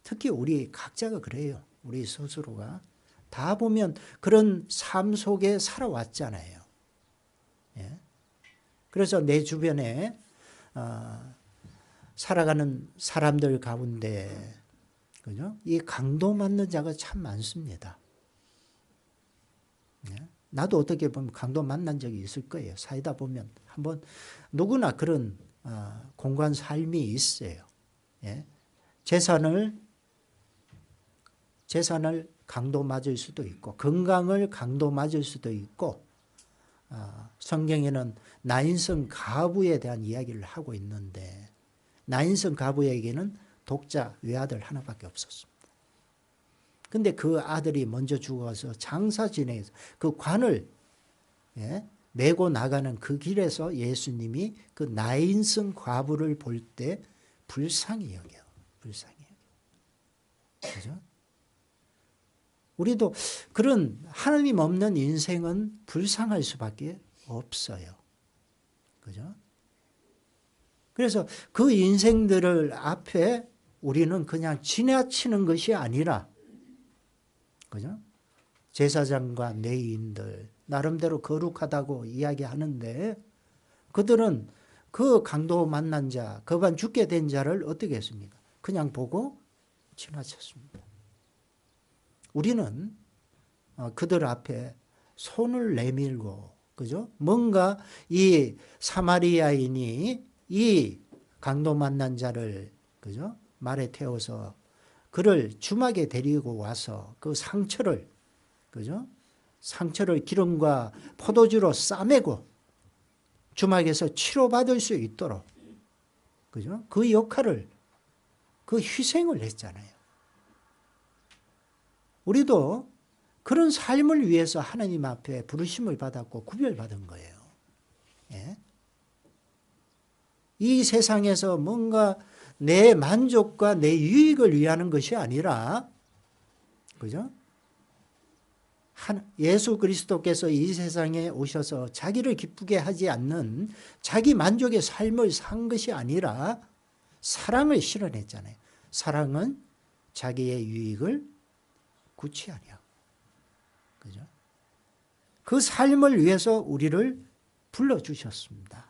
[SPEAKER 1] 특히 우리 각자가 그래요. 우리 스스로가 다 보면 그런 삶 속에 살아왔잖아요. 예? 그래서 내 주변에 살아가는 사람들 가운데 그죠? 이 강도 맞는 자가 참 많습니다. 예? 나도 어떻게 보면 강도 만난 적이 있을 거예요. 살다 보면 한번 누구나 그런 공간 삶이 있어요. 예? 재산을 강도 맞을 수도 있고 건강을 강도 맞을 수도 있고 성경에는 나인성 가부에 대한 이야기를 하고 있는데 나인성 가부에게는 독자 외아들 하나밖에 없었습니다. 근데 그 아들이 먼저 죽어서 장사 지내서 그 관을 메고 나가는 그 길에서 예수님이 그 나인성 과부를 볼 때 불쌍히 여겨요. 불쌍히 여겨. 그죠? 우리도 그런 하나님 없는 인생은 불쌍할 수밖에 없어요. 그죠? 그래서 그 인생들을 앞에 우리는 그냥 지나치는 것이 아니라 그죠? 제사장과 레위인들 나름대로 거룩하다고 이야기하는데 그들은 그 강도 만난 자, 그반 죽게 된 자를 어떻게 했습니까? 그냥 보고 지나쳤습니다. 우리는 그들 앞에 손을 내밀고, 그죠? 뭔가 이 사마리아인이 이 강도 만난 자를, 그죠? 말에 태워서 그를 주막에 데리고 와서 그 상처를, 그죠? 상처를 기름과 포도주로 싸매고 주막에서 치료받을 수 있도록, 그죠? 그 역할을, 그 희생을 했잖아요. 우리도 그런 삶을 위해서 하나님 앞에 부르심을 받았고 구별받은 거예요. 예? 이 세상에서 뭔가 내 만족과 내 유익을 위하는 것이 아니라, 그죠? 예수 그리스도께서 이 세상에 오셔서 자기를 기쁘게 하지 않는 자기 만족의 삶을 산 것이 아니라 사랑을 실현했잖아요. 사랑은 자기의 유익을 구취하냐. 그죠? 그 삶을 위해서 우리를 불러주셨습니다.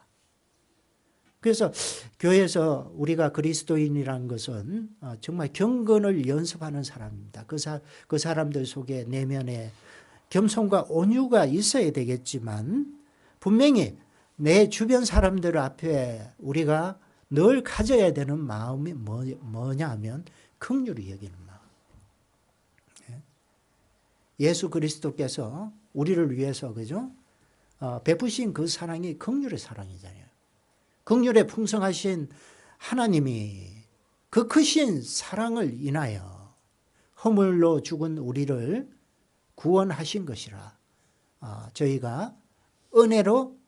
[SPEAKER 1] 그래서 교회에서 우리가 그리스도인이라는 것은 정말 경건을 연습하는 사람입니다. 그 사람들 속에 내면에 겸손과 온유가 있어야 되겠지만 분명히 내 주변 사람들 앞에 우리가 늘 가져야 되는 마음이 뭐냐 하면 긍휼히 여기는 마음. 예수 그리스도께서 우리를 위해서, 그죠? 베푸신 그 사랑이 긍휼의 사랑이잖아요. 긍휼에 풍성하신 하나님이 그 크신 사랑을 인하여 허물로 죽은 우리를 구원하신 것이라. 저희가 은혜로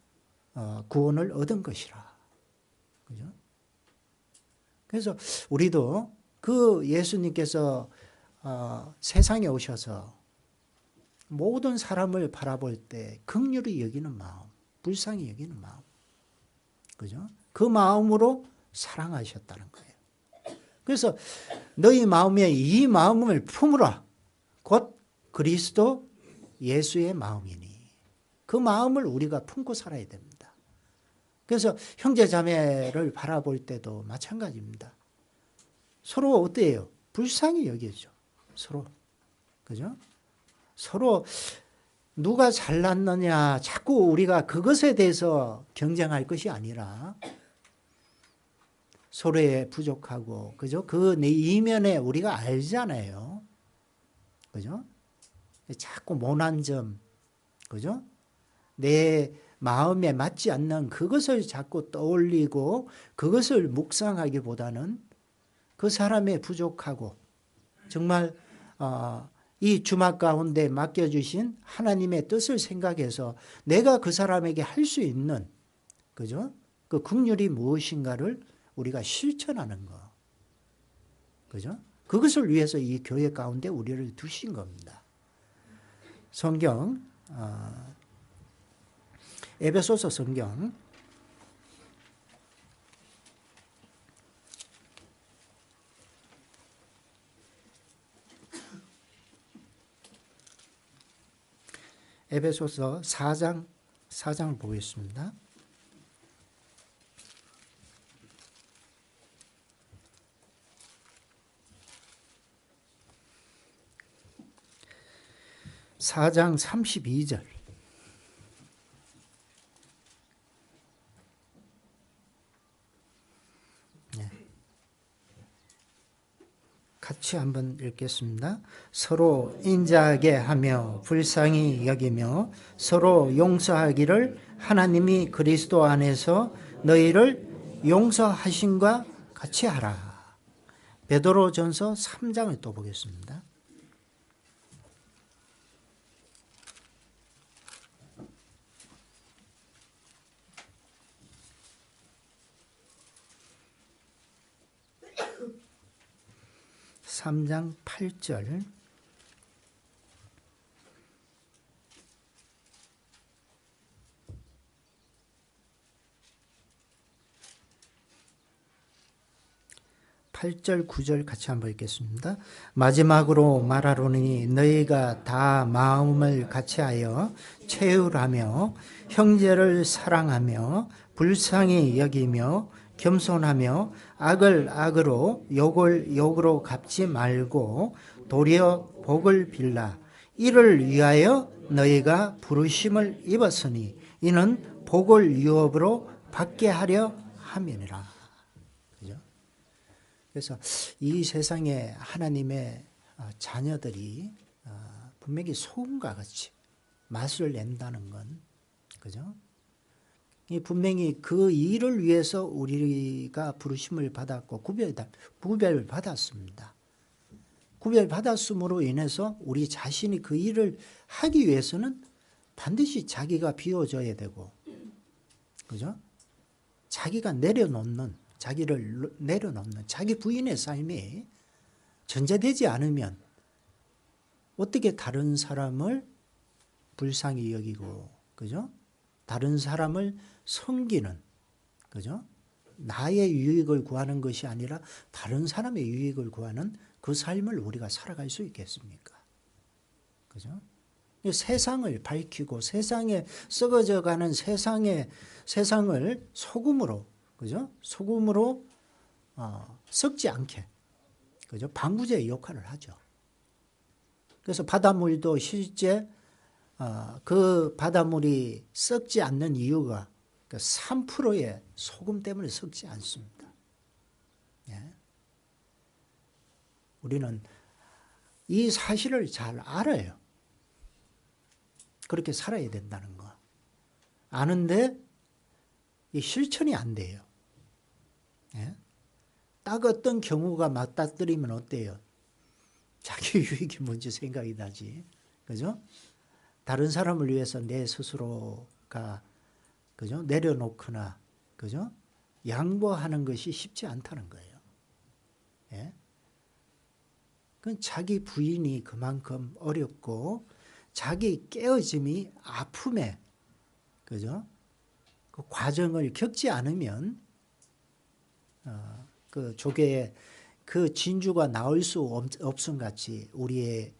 [SPEAKER 1] 구원을 얻은 것이라. 그죠? 그래서 우리도 그 예수님께서 세상에 오셔서 모든 사람을 바라볼 때 긍휼히 여기는 마음, 불쌍히 여기는 마음, 그죠? 그 마음으로 사랑하셨다는 거예요. 그래서 너희 마음에 이 마음을 품으라. 곧 그리스도 예수의 마음이니. 그 마음을 우리가 품고 살아야 됩니다. 그래서 형제 자매를 바라볼 때도 마찬가지입니다. 서로 어때요? 불쌍히 여기죠. 서로. 그죠? 서로 누가 잘났느냐 자꾸 우리가 그것에 대해서 경쟁할 것이 아니라 서로의 부족하고, 그죠? 그 내 이면에 우리가 알잖아요. 그죠? 자꾸 모난 점, 그죠? 내 마음에 맞지 않는 그것을 자꾸 떠올리고 그것을 묵상하기보다는 그 사람의 부족하고 정말 이 주막 가운데 맡겨주신 하나님의 뜻을 생각해서 내가 그 사람에게 할 수 있는, 그죠? 그 긍휼이 무엇인가를 우리가 실천하는 거. 그죠? 그것을 위해서 이 교회 가운데 우리를 두신 겁니다. 성경, 에베소서 성경 에베소서 4장을 보겠습니다. (4장) 32절. 같이 한번 읽겠습니다. 서로 인자하게 하며 불쌍히 여기며 서로 용서하기를 하나님이 그리스도 안에서 너희를 용서하신과 같이 하라. 베드로전서 3장을 또 보겠습니다. (3장) 8절. (8절) (9절) 같이 한번 읽겠습니다. 마지막으로 말하노니 너희가 다 마음을 같이하여 채울하며 형제를 사랑하며 불쌍히 여기며 겸손하며 악을 악으로 욕을 욕으로 갚지 말고 도리어 복을 빌라. 이를 위하여 너희가 부르심을 입었으니 이는 복을 유업으로 받게 하려 함이니라. 그죠? 그래서 이 세상에 하나님의 자녀들이 분명히 소금과 같이 맛을 낸다는 건, 그죠? 분명히 그 일을 위해서 우리가 부르심을 받았고 구별받았습니다. 구별받았음으로 인해서 우리 자신이 그 일을 하기 위해서는 반드시 자기가 비워져야 되고, 그죠? 자기를 내려놓는 자기 부인의 삶이 전제되지 않으면 어떻게 다른 사람을 불쌍히 여기고, 그죠? 다른 사람을 섬기는, 그죠? 나의 유익을 구하는 것이 아니라 다른 사람의 유익을 구하는 그 삶을 우리가 살아갈 수 있겠습니까? 그죠? 세상을 밝히고 세상에 썩어져가는 세상을 소금으로, 그죠? 소금으로 썩지 않게, 그죠? 방부제의 역할을 하죠. 그래서 바닷물도 실제 그 바닷물이 썩지 않는 이유가 그 3%의 소금 때문에 썩지 않습니다. 예. 우리는 이 사실을 잘 알아요. 그렇게 살아야 된다는 거. 아는데 이 실천이 안 돼요. 예? 딱 어떤 경우가 맞닥뜨리면 어때요? 자기 유익이 먼저 생각이 나지. 그죠? 다른 사람을 위해서 내 스스로가, 그죠? 내려놓거나, 그죠? 양보하는 것이 쉽지 않다는 거예요. 예? 그건 자기 부인이 그만큼 어렵고 자기 깨어짐이 아픔에, 그죠? 그 과정을 겪지 않으면 그 조개에 그 진주가 나올 수 없음 같이 우리의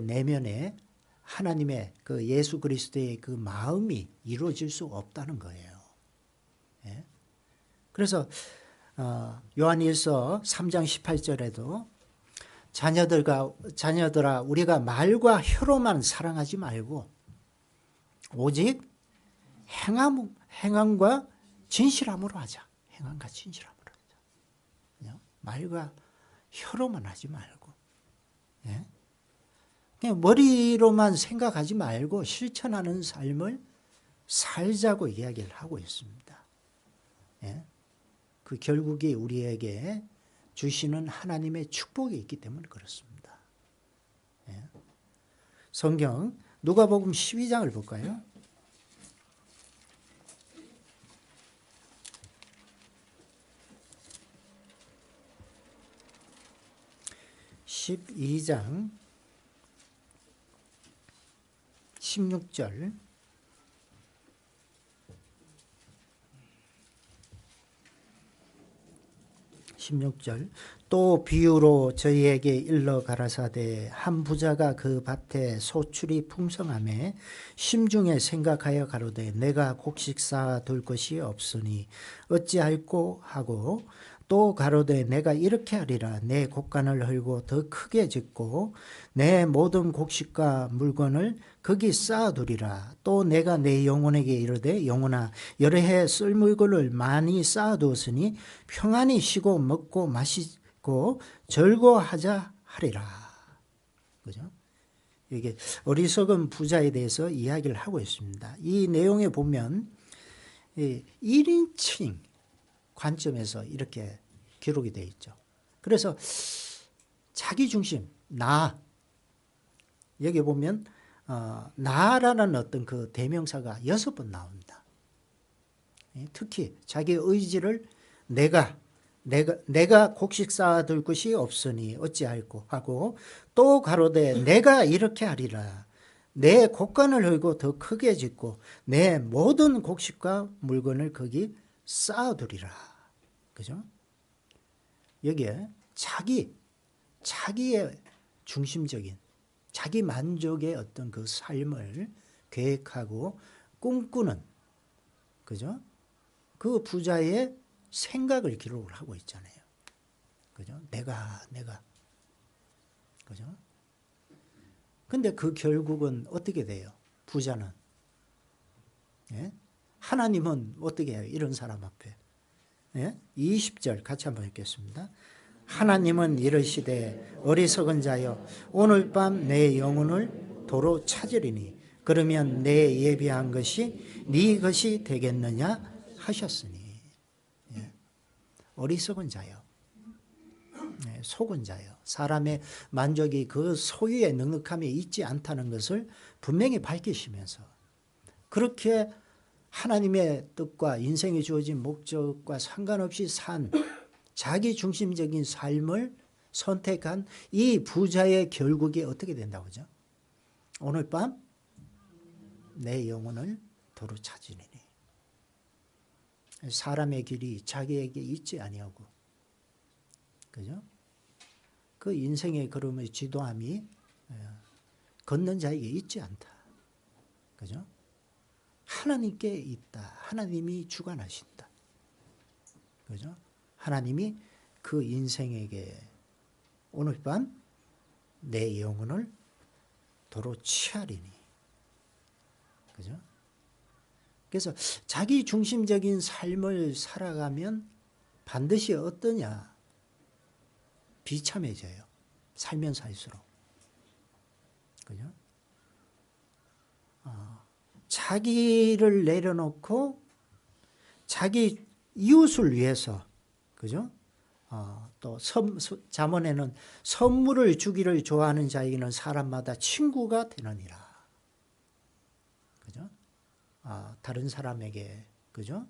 [SPEAKER 1] 내면에 하나님의 그 예수 그리스도의 그 마음이 이루어질 수 없다는 거예요. 예? 그래서 요한일서 3장 18절에도 자녀들아 우리가 말과 혀로만 사랑하지 말고 오직 행함과 진실함으로 하자. 행함과 진실함으로 하자. 말과 혀로만 하지 말고, 예? 그냥 머리로만 생각하지 말고 실천하는 삶을 살자고 이야기를 하고 있습니다. 예? 그 결국이 우리에게 주시는 하나님의 축복이 있기 때문에 그렇습니다. 예? 성경 누가복음 12장을 볼까요? 12장 16절. 또 비유로 저희에게 일러 가라사대 한 부자가 그 밭에 소출이 풍성하매 심중에 생각하여 가로되 내가 곡식 쌓아둘 것이 없으니 어찌할꼬 하고 또 가로되 내가 이렇게 하리라 내 곡간을 헐고 더 크게 짓고 내 모든 곡식과 물건을 거기 쌓아두리라. 또 내가 내 영혼에게 이르되 영혼아 여러 해 쓸 물건을 많이 쌓아두었으니 평안히 쉬고 먹고 마시고 즐거워하자 하리라. 그죠? 이게 어리석은 부자에 대해서 이야기를 하고 있습니다. 이 내용에 보면 1인칭 관점에서 이렇게 기록이 되어 있죠. 그래서 자기중심, 나, 여기 보면 나라는 어떤 그 대명사가 6번 나옵니다. 특히 자기 의지를 내가 곡식 쌓아둘 것이 없으니 어찌할꼬 하고 또 가로되 내가 이렇게 하리라 내 곡간을 헐고 더 크게 짓고 내 모든 곡식과 물건을 거기 쌓아두리라. 그죠? 여기에 자기의 중심적인 자기 만족의 어떤 그 삶을 계획하고 꿈꾸는, 그죠? 그 부자의 생각을 기록을 하고 있잖아요. 그죠? 내가. 그죠? 근데 그 결국은 어떻게 돼요? 부자는. 예? 하나님은 어떻게 해요? 이런 사람 앞에. 예? 20절 같이 한번 읽겠습니다. 하나님은 이르시되 어리석은 자여 오늘 밤 내 영혼을 도로 찾으리니 그러면 내 예비한 것이 네 것이 되겠느냐 하셨으니. 예. 어리석은 자여. 네, 속은 자요. 사람의 만족이 그 소유의 넉넉함에 있지 않다는 것을 분명히 밝히시면서 그렇게 하나님의 뜻과 인생에 주어진 목적과 상관없이 산 자기 중심적인 삶을 선택한 이 부자의 결국이 어떻게 된다고 하죠? 오늘 밤 내 영혼을 도로 찾으리니. 사람의 길이 자기에게 있지 아니하고, 그죠? 그 인생의 걸음의 지도함이 걷는 자에게 있지 않다. 그죠? 하나님께 있다. 하나님이 주관하신다. 그죠? 하나님이 그 인생에게 오늘 밤 내 영혼을 도로 취하리니. 그죠? 그래서 자기 중심적인 삶을 살아가면 반드시 어떠냐? 비참해져요. 살면 살수록. 그죠? 자기를 내려놓고 자기 이웃을 위해서, 그죠? 또 잠언에는 선물을 주기를 좋아하는 자에게는 사람마다 친구가 되느니라. 그죠? 다른 사람에게, 그죠?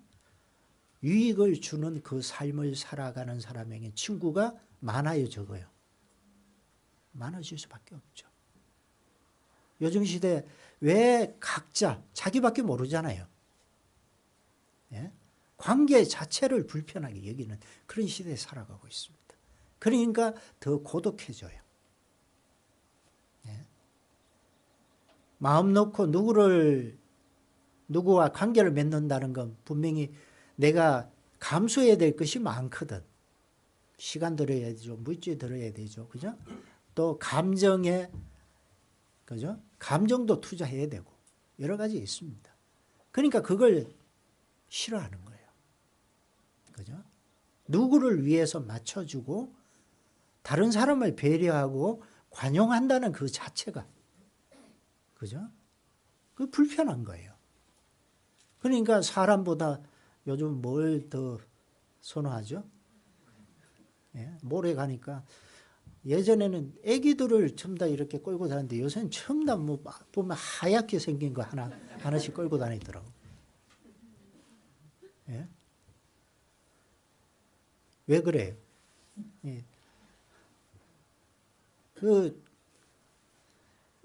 [SPEAKER 1] 유익을 주는 그 삶을 살아가는 사람에게 친구가 많아요, 적어요? 많아질 수밖에 없죠. 요즘 시대에 왜 각자 자기밖에 모르잖아요. 예? 관계 자체를 불편하게 여기는 그런 시대에 살아가고 있습니다. 그러니까 더 고독해져요. 예? 마음 놓고 누구와 관계를 맺는다는 건 분명히 내가 감수해야 될 것이 많거든. 시간 들어야 되죠. 물질 들어야 되죠. 그죠? 또 감정에, 그죠? 감정도 투자해야 되고 여러 가지 있습니다. 그러니까 그걸 싫어하는 거예요. 그죠? 누구를 위해서 맞춰주고 다른 사람을 배려하고 관용한다는 그 자체가, 그죠? 그 불편한 거예요. 그러니까 사람보다 요즘 뭘 더 선호하죠? 예? 모래 가니까 예전에는 애기들을 전부 다 이렇게 끌고 다니는데 요새는 전부 다 뭐 보면 하얗게 생긴 거 하나씩 끌고 다니더라고. 예? 왜 그래요? 예. 그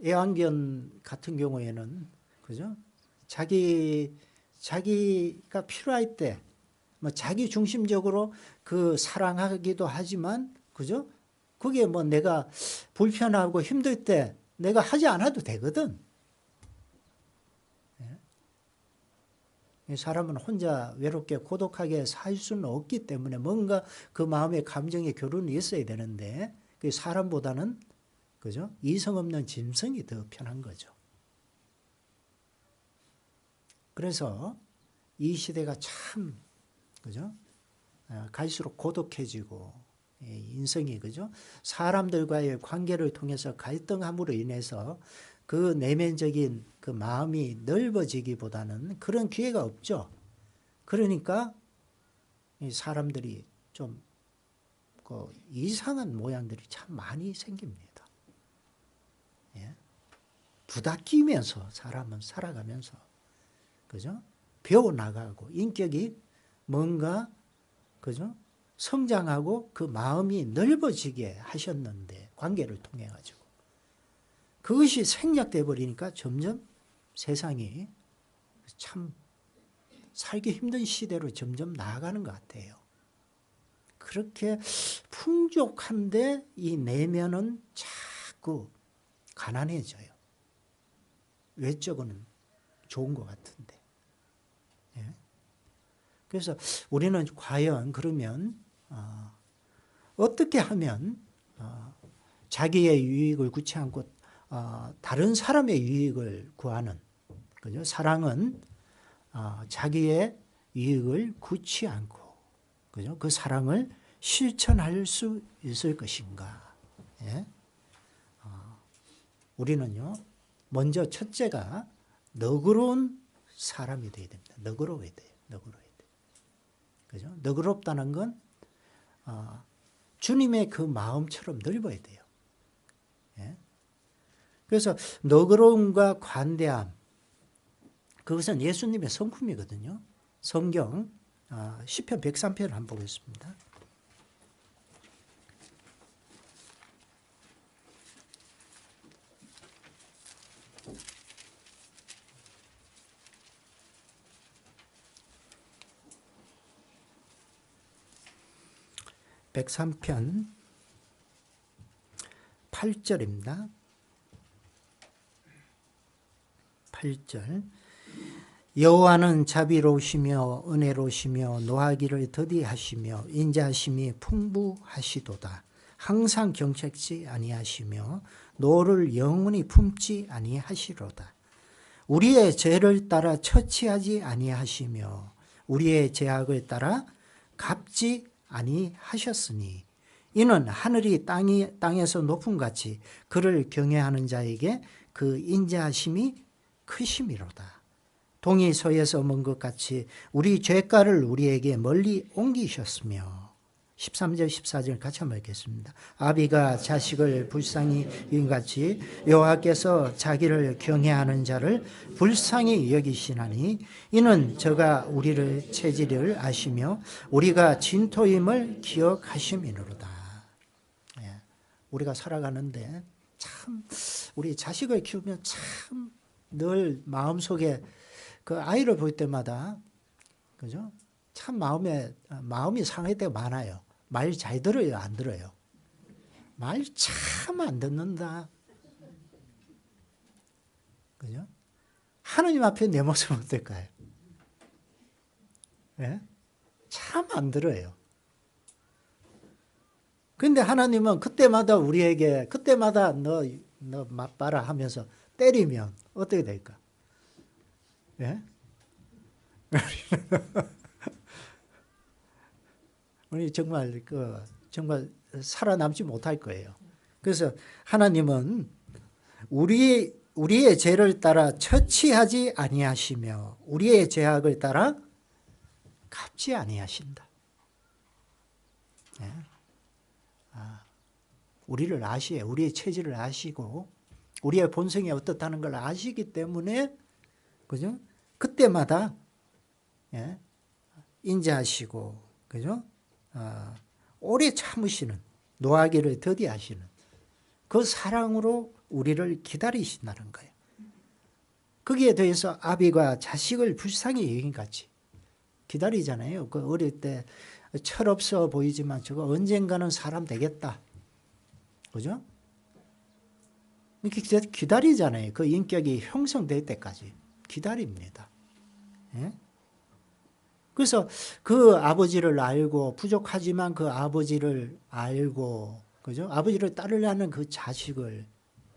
[SPEAKER 1] 애완견 같은 경우에는, 그죠? 자기가 필요할 때, 뭐 자기 중심적으로 그 사랑하기도 하지만, 그죠? 그게 뭐 내가 불편하고 힘들 때 내가 하지 않아도 되거든. 예? 사람은 혼자 외롭게 고독하게 살 수는 없기 때문에 뭔가 그 마음의 감정의 교류는 있어야 되는데, 그 사람보다는, 그죠? 이성 없는 짐승이 더 편한 거죠. 그래서 이 시대가 참, 그죠? 갈수록 고독해지고, 인성이, 그죠? 사람들과의 관계를 통해서 갈등함으로 인해서 그 내면적인 그 마음이 넓어지기보다는 그런 기회가 없죠. 그러니까 사람들이 좀 그 이상한 모양들이 참 많이 생깁니다. 예? 부닥기면서 사람은 살아가면서, 그죠? 배워나가고 인격이 뭔가, 그죠? 성장하고 그 마음이 넓어지게 하셨는데, 관계를 통해 가지고 그것이 생략돼 버리니까 점점 세상이 참 살기 힘든 시대로 점점 나아가는 것 같아요. 그렇게 풍족한데 이 내면은 자꾸 가난해져요. 외적으로는 좋은 것 같은데. 예? 그래서 우리는 과연 그러면 어떻게 하면 자기의 유익을 구치 않고 다른 사람의 유익을 구하는, 그죠? 사랑은 자기의 유익을 구치 않고, 그죠? 그 사랑을 실천할 수 있을 것인가? 예? 우리는요, 먼저 첫째가 너그러운 사람이 되어야 됩니다. 너그러워야 돼요. 너그러워야 돼요. 그죠? 너그럽다는 건 주님의 그 마음처럼 넓어야 돼요. 예? 그래서 너그러움과 관대함, 그것은 예수님의 성품이거든요. 성경 시편 103편을 한번 보겠습니다. (103편) 8절입니다. 8절. 여호와는 자비로우시며 은혜로우시며 노하기를 더디하시며 인자하심이 풍부하시도다. 항상 경책지 아니하시며 노를 영원히 품지 아니하시로다. 우리의 죄를 따라 처치하지 아니하시며 우리의 죄악을 따라 갚지 아니하셨으니 이는 하늘이 땅에서 높음같이 그를 경외하는 자에게 그 인자하심이 크심이로다. 동이 서에서 먼 것 같이 우리 죄가를 우리에게 멀리 옮기셨으며 13절 14절 같이 한번 읽겠습니다. 아비가 자식을 불쌍히 여긴같이 여호와께서 자기를 경외하는 자를 불쌍히 여기시나니 이는 저가 우리를 체질을 아시며 우리가 진토임을 기억하심이로다. 예, 우리가 살아가는데 참 우리 자식을 키우면 참 늘 마음속에 그 아이를 볼 때마다, 그죠? 참 마음이 상할 때가 많아요. 말 잘 들어요, 안 들어요? 말 참 안 듣는다. 그죠? 하나님 앞에 내 모습은 어떨까요? 예? 참 안 들어요. 근데 하나님은 그때마다 우리에게, 그때마다 너 맛봐라 하면서 때리면 어떻게 될까? 예? 우리 정말 정말 살아남지 못할 거예요. 그래서 하나님은 우리의 죄를 따라 처치하지 아니하시며 우리의 죄악을 따라 갚지 아니하신다. 예? 우리를 아시에 우리의 체질을 아시고 우리의 본성이 어떻다는 걸 아시기 때문에, 그죠? 그때마다 예? 인자하시고, 그죠? 오래 참으시는, 노하기를 더디하시는 그 사랑으로 우리를 기다리신다는 거예요. 거기에 대해서 아비가 자식을 불쌍히 여긴같이 기다리잖아요. 그 어릴 때 철없어 보이지만 저거 언젠가는 사람 되겠다. 그죠? 이렇게 기다리잖아요. 그 인격이 형성될 때까지 기다립니다. 예? 그래서 그 아버지를 알고 부족하지만 그 아버지를 알고, 그죠? 아버지를 따르려는 그 자식을,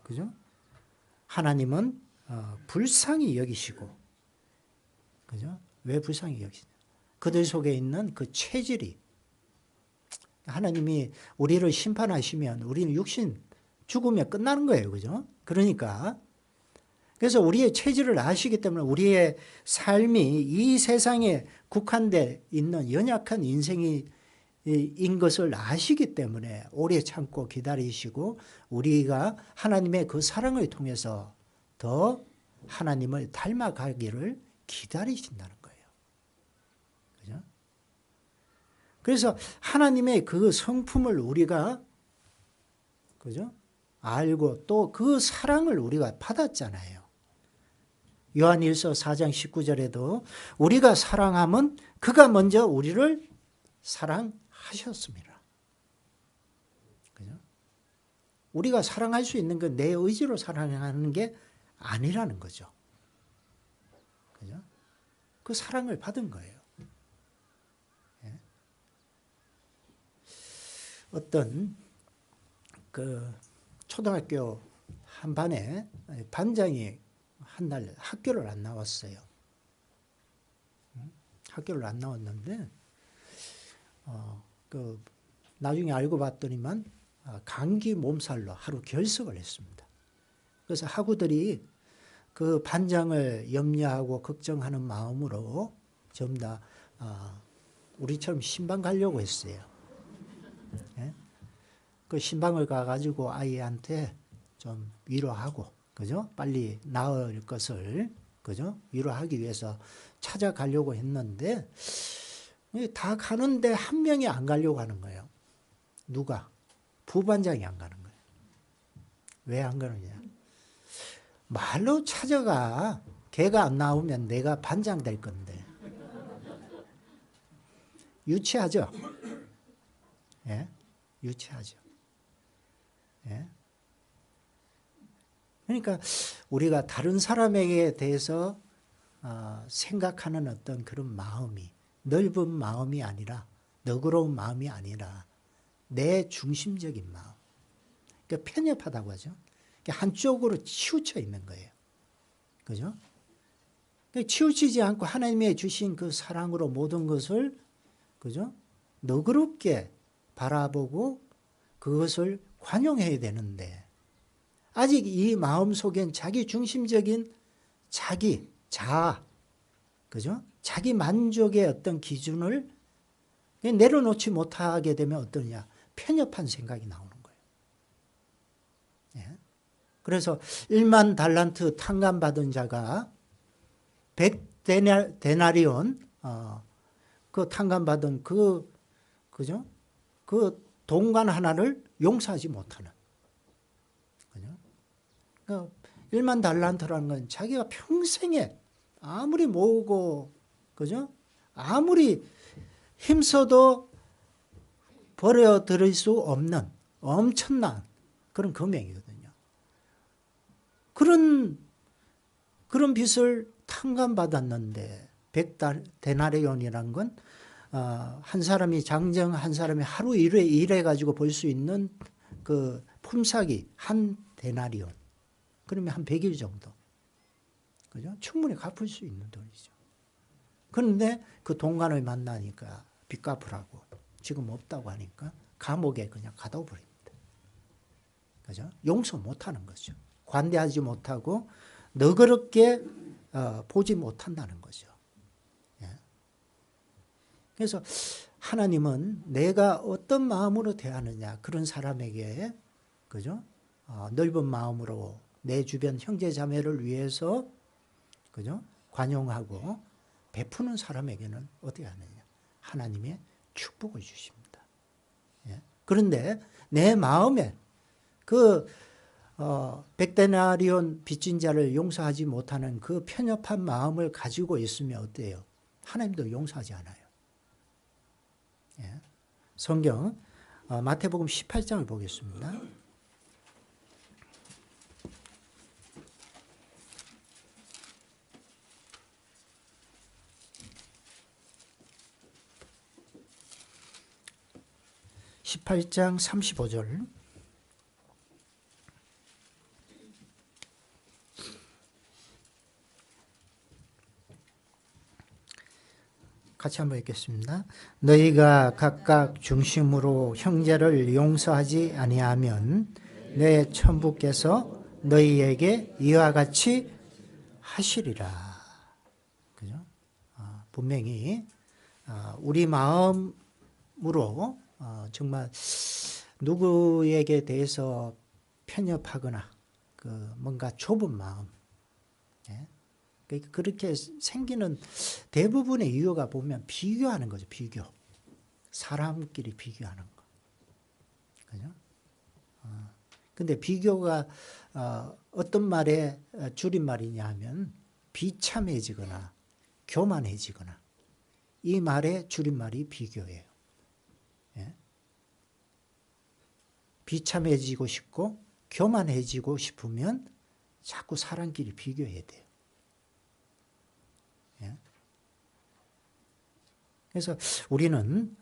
[SPEAKER 1] 그죠? 하나님은 불쌍히 여기시고, 그죠? 왜 불쌍히 여기시냐? 그들 속에 있는 그 체질이, 하나님이 우리를 심판하시면 우리는 육신 죽으면 끝나는 거예요, 그죠? 그러니까 그래서 우리의 체질을 아시기 때문에 우리의 삶이 이 세상에 국한돼 있는 연약한 인생인 것을 아시기 때문에 오래 참고 기다리시고 우리가 하나님의 그 사랑을 통해서 더 하나님을 닮아가기를 기다리신다는 거예요. 그죠? 그래서 하나님의 그 성품을 우리가, 그죠? 알고 또 그 사랑을 우리가 받았잖아요. 요한일서 4장 19절에도 우리가 사랑함은 그가 먼저 우리를 사랑하셨습니다. 그죠? 우리가 사랑할 수 있는 건 내 의지로 사랑하는 게 아니라는 거죠. 그죠? 그 사랑을 받은 거예요. 예? 어떤 초등학교 한 반에 반장이 한 날 학교를 안 나왔어요. 학교를 안 나왔는데 나중에 알고 봤더니만 감기 몸살로 하루 결석을 했습니다. 그래서 학우들이 그 반장을 염려하고 걱정하는 마음으로 전부 다 우리처럼 신방 가려고 했어요. 예? 그 신방을 가가지고 아이한테 좀 위로하고, 그죠? 빨리 나을 것을, 그죠? 위로하기 위해서 찾아가려고 했는데, 다 가는데 한 명이 안 가려고 하는 거예요. 누가? 부반장이 안 가는 거예요. 왜 안 가느냐? 말로 찾아가. 걔가 안 나오면 내가 반장 될 건데. 유치하죠? 예? 유치하죠. 예? 그러니까 우리가 다른 사람에게 대해서 생각하는 어떤 그런 마음이 넓은 마음이 아니라, 너그러운 마음이 아니라 내 중심적인 마음. 그러니까 편협하다고 하죠. 그러니까 한쪽으로 치우쳐 있는 거예요. 그죠? 그러니까 치우치지 않고 하나님의 주신 그 사랑으로 모든 것을, 그죠? 너그럽게 바라보고 그것을 관용해야 되는데, 아직 이 마음 속엔 자기 중심적인 자기, 자아, 그죠? 자기 만족의 어떤 기준을 내려놓지 못하게 되면 어떠냐? 편협한 생각이 나오는 거예요. 예? 그래서 1만 달란트 탕감받은 자가 100데나리온 그 탕감받은 그죠? 그 동관 하나를 용서하지 못하는. 그죠? 그러니까 1만 달란트라는 건 자기가 평생에 아무리 모으고, 그죠? 아무리 힘써도 버려드릴 수 없는 엄청난 그런 금액이거든요. 그런 빚을 탕감받았는데 100데나리온이라는 건 한 사람이 장정 한 사람이 하루 일해 가지고 벌 수 있는 그 품삯이 한 데나리온. 그러면 한 100일 정도. 그죠? 충분히 갚을 수 있는 돈이죠. 그런데 그 동관을 만나니까 빚 갚으라고 지금 없다고 하니까 감옥에 그냥 가둬 버립니다. 그죠? 용서 못 하는 거죠. 관대하지 못하고 너그럽게 보지 못한다는 거죠. 예. 그래서 하나님은 내가 어떤 마음으로 대하느냐, 그런 사람에게, 그죠? 넓은 마음으로 내 주변 형제 자매를 위해서, 그죠? 관용하고 베푸는 사람에게는 어떻게 하느냐? 하나님의 축복을 주십니다. 예. 그런데 내 마음에 그 100데나리온 빚진 자를 용서하지 못하는 그 편협한 마음을 가지고 있으면 어때요? 하나님도 용서하지 않아요. 예. 성경 마태복음 18장을 보겠습니다. (18장) 35절. 같이 한번 읽겠습니다. 너희가 각각 중심으로 형제를 용서하지 아니하면 내 천부께서 너희에게 이와 같이 하시리라. 그죠? 분명히 우리 마음으로 정말 누구에게 대해서 편협하거나 뭔가 좁은 마음, 예? 그렇게 생기는 대부분의 이유가 보면 비교하는 거죠. 비교. 사람끼리 비교하는 거. 그죠? 근데 비교가 어떤 말의 줄임말이냐 하면 비참해지거나 교만해지거나, 이 말의 줄임말이 비교예요. 예? 비참해지고 싶고 교만해지고 싶으면 자꾸 사람끼리 비교해야 돼요. 그래서 우리는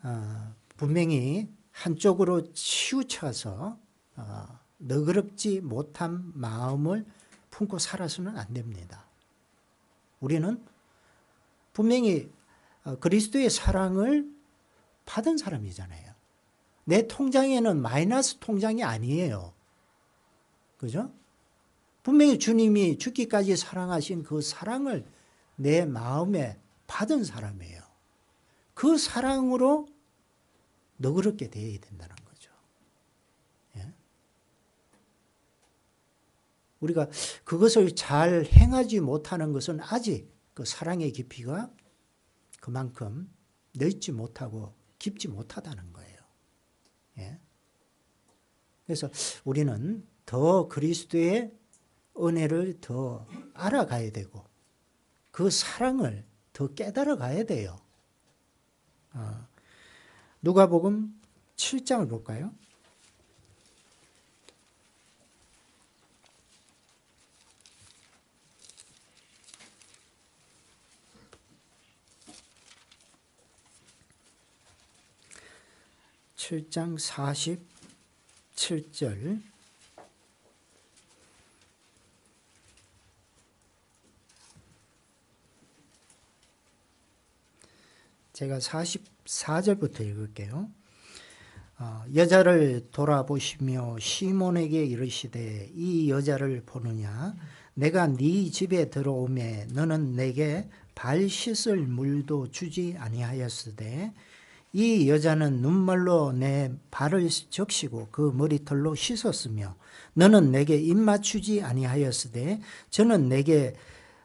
[SPEAKER 1] 분명히 한쪽으로 치우쳐서 너그럽지 못한 마음을 품고 살아서는 안 됩니다. 우리는 분명히 그리스도의 사랑을 받은 사람이잖아요. 내 통장에는 마이너스 통장이 아니에요. 그죠? 분명히 주님이 죽기까지 사랑하신 그 사랑을 내 마음에 받은 사람이에요. 그 사랑으로 너그럽게 대해야 된다는 거죠. 예? 우리가 그것을 잘 행하지 못하는 것은 아직 그 사랑의 깊이가 그만큼 넓지 못하고 깊지 못하다는 거예요. 예? 그래서 우리는 더 그리스도의 은혜를 더 알아가야 되고 그 사랑을 더 깨달아 가야 돼요. 누가복음 7장을 볼까요? 칠 장 47절. 제가 44절부터 읽을게요. 여자를 돌아보시며 시몬에게 이르시되 이 여자를 보느냐 내가 네 집에 들어오매 너는 내게 발 씻을 물도 주지 아니하였으되 이 여자는 눈물로 내 발을 적시고 그 머리털로 씻었으며 너는 내게 입 맞추지 아니하였으되 저는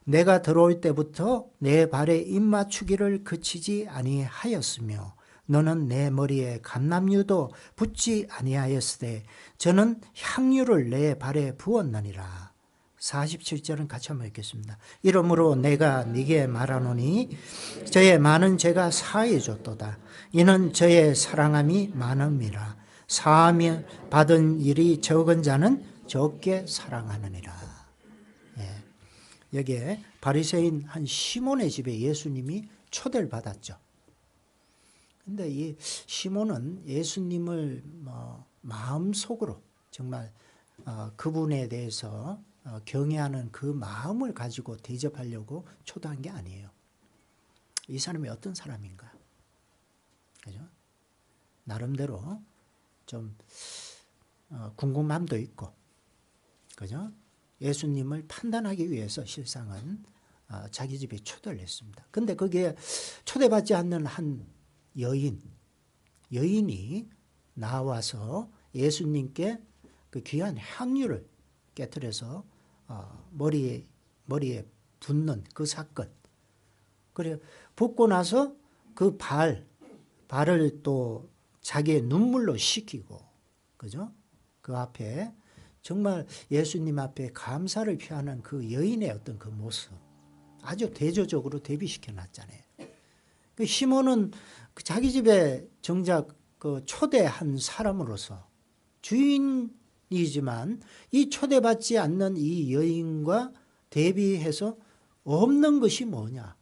[SPEAKER 1] 내가 들어올 때부터 내 발에 입 맞추기를 그치지 아니하였으며 너는 내 머리에 감람유도 붓지 아니하였으되 저는 향유를 내 발에 부었느니라. 47절은 같이 한번 읽겠습니다. 이러므로 내가 네게 말하노니 저의 많은 죄가 사해졌도다. 이는 저의 사랑함이 많음이라. 사함이 받은 일이 적은 자는 적게 사랑하느니라. 예. 여기에 바리새인 한 시몬의 집에 예수님이 초대를 받았죠. 근데 이 시몬은 예수님을 마음속으로 정말 그분에 대해서 경외하는 그 마음을 가지고 대접하려고 초대한 게 아니에요. 이 사람이 어떤 사람인가? 그죠? 나름대로 좀 궁금함도 있고, 그죠? 예수님을 판단하기 위해서 실상은 자기 집에 초대를 했습니다. 근데 거기에 초대받지 않는 한 여인이 나와서 예수님께 그 귀한 향유를 깨트려서 머리에 붓는 그 사건. 그래 붓고 나서 그 발을 또 자기의 눈물로 씻기고, 그죠? 그 앞에 정말 예수님 앞에 감사를 표하는 그 여인의 어떤 그 모습 아주 대조적으로 대비시켜 놨잖아요. 그 시몬은 자기 집에 정작 그 초대한 사람으로서 주인이지만 이 초대받지 않는 이 여인과 대비해서 없는 것이 뭐냐?